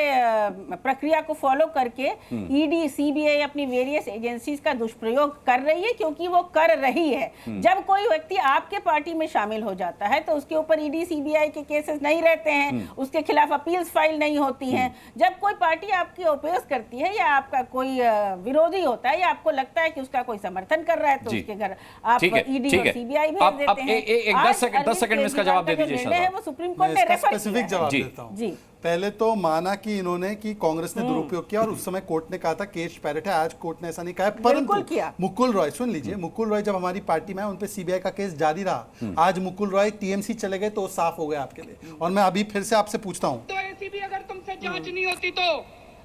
प्रक्रिया को फॉलो करके ईडी, सीबीआई, अपनी वेरियस एजेंसीज का दुष्प्रयोग कर रही है? क्योंकि वो कर रही है। जब कोई व्यक्ति आपके पार्टी में शामिल हो जाता है तो उसके ऊपर ईडी, सीबीआई के केसेस नहीं रहते हैं, उसके खिलाफ अपील्स फाइल नहीं होती हैं। जब कोई पार्टी आपकी ओपोज करती है या आपका कोई विरोधी होता है या आपको लगता है कि उसका कोई समर्थन कर रहा है तो उसके घर आप ईडी और सीबीआई भेज देते हैं। 10 सेकंड में इसका जवाब दे दीजिए। वो सुप्रीम कोर्ट ने रेफर किया। जवाब देता हूं। जी, पहले तो माना कि इन्होंने कि कांग्रेस ने दुरुपयोग किया और उस समय कोर्ट ने कहा था केस पैरेट है, आज कोर्ट ने ऐसा नहीं कहा है। परंतु मुकुल रॉय, सुन लीजिए, मुकुल रॉय जब हमारी पार्टी में उन पे सीबीआई का केस जारी रहा, आज मुकुल रॉय टीएमसी चले गए तो साफ हो गया आपके लिए। और मैं अभी फिर से आपसे पूछता हूँ, तो एसीबी अगर तुमसे जांच नहीं होती तो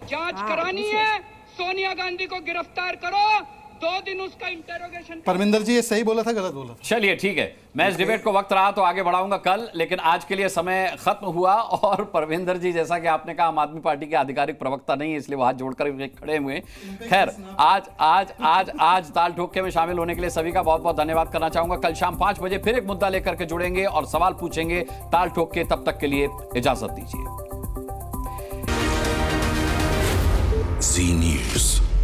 जांच करानी है, सोनिया गांधी को गिरफ्तार करो, 2 दिन उसका इंटरोगेशन। परमिंदर जी, ये सही बोला था गलत बोला? चलिए ठीक है, मैं इस डिबेट को वक्त रहा तो आगे बढ़ाऊंगा कल, लेकिन आज के लिए समय खत्म हुआ। और परमिंदर जी, जैसा कि आपने कहा, आम आदमी पार्टी के आधिकारिक प्रवक्ता नहीं है, इसलिए वो हाथ जोड़कर खड़े हुए। खैर, आज ताल ठोके में शामिल होने के लिए सभी का बहुत बहुत धन्यवाद करना चाहूंगा। कल शाम 5 बजे फिर एक मुद्दा लेकर के जुड़ेंगे और सवाल पूछेंगे ताल ठोक के। तब तक के लिए इजाजत दीजिए। जी न्यूज़।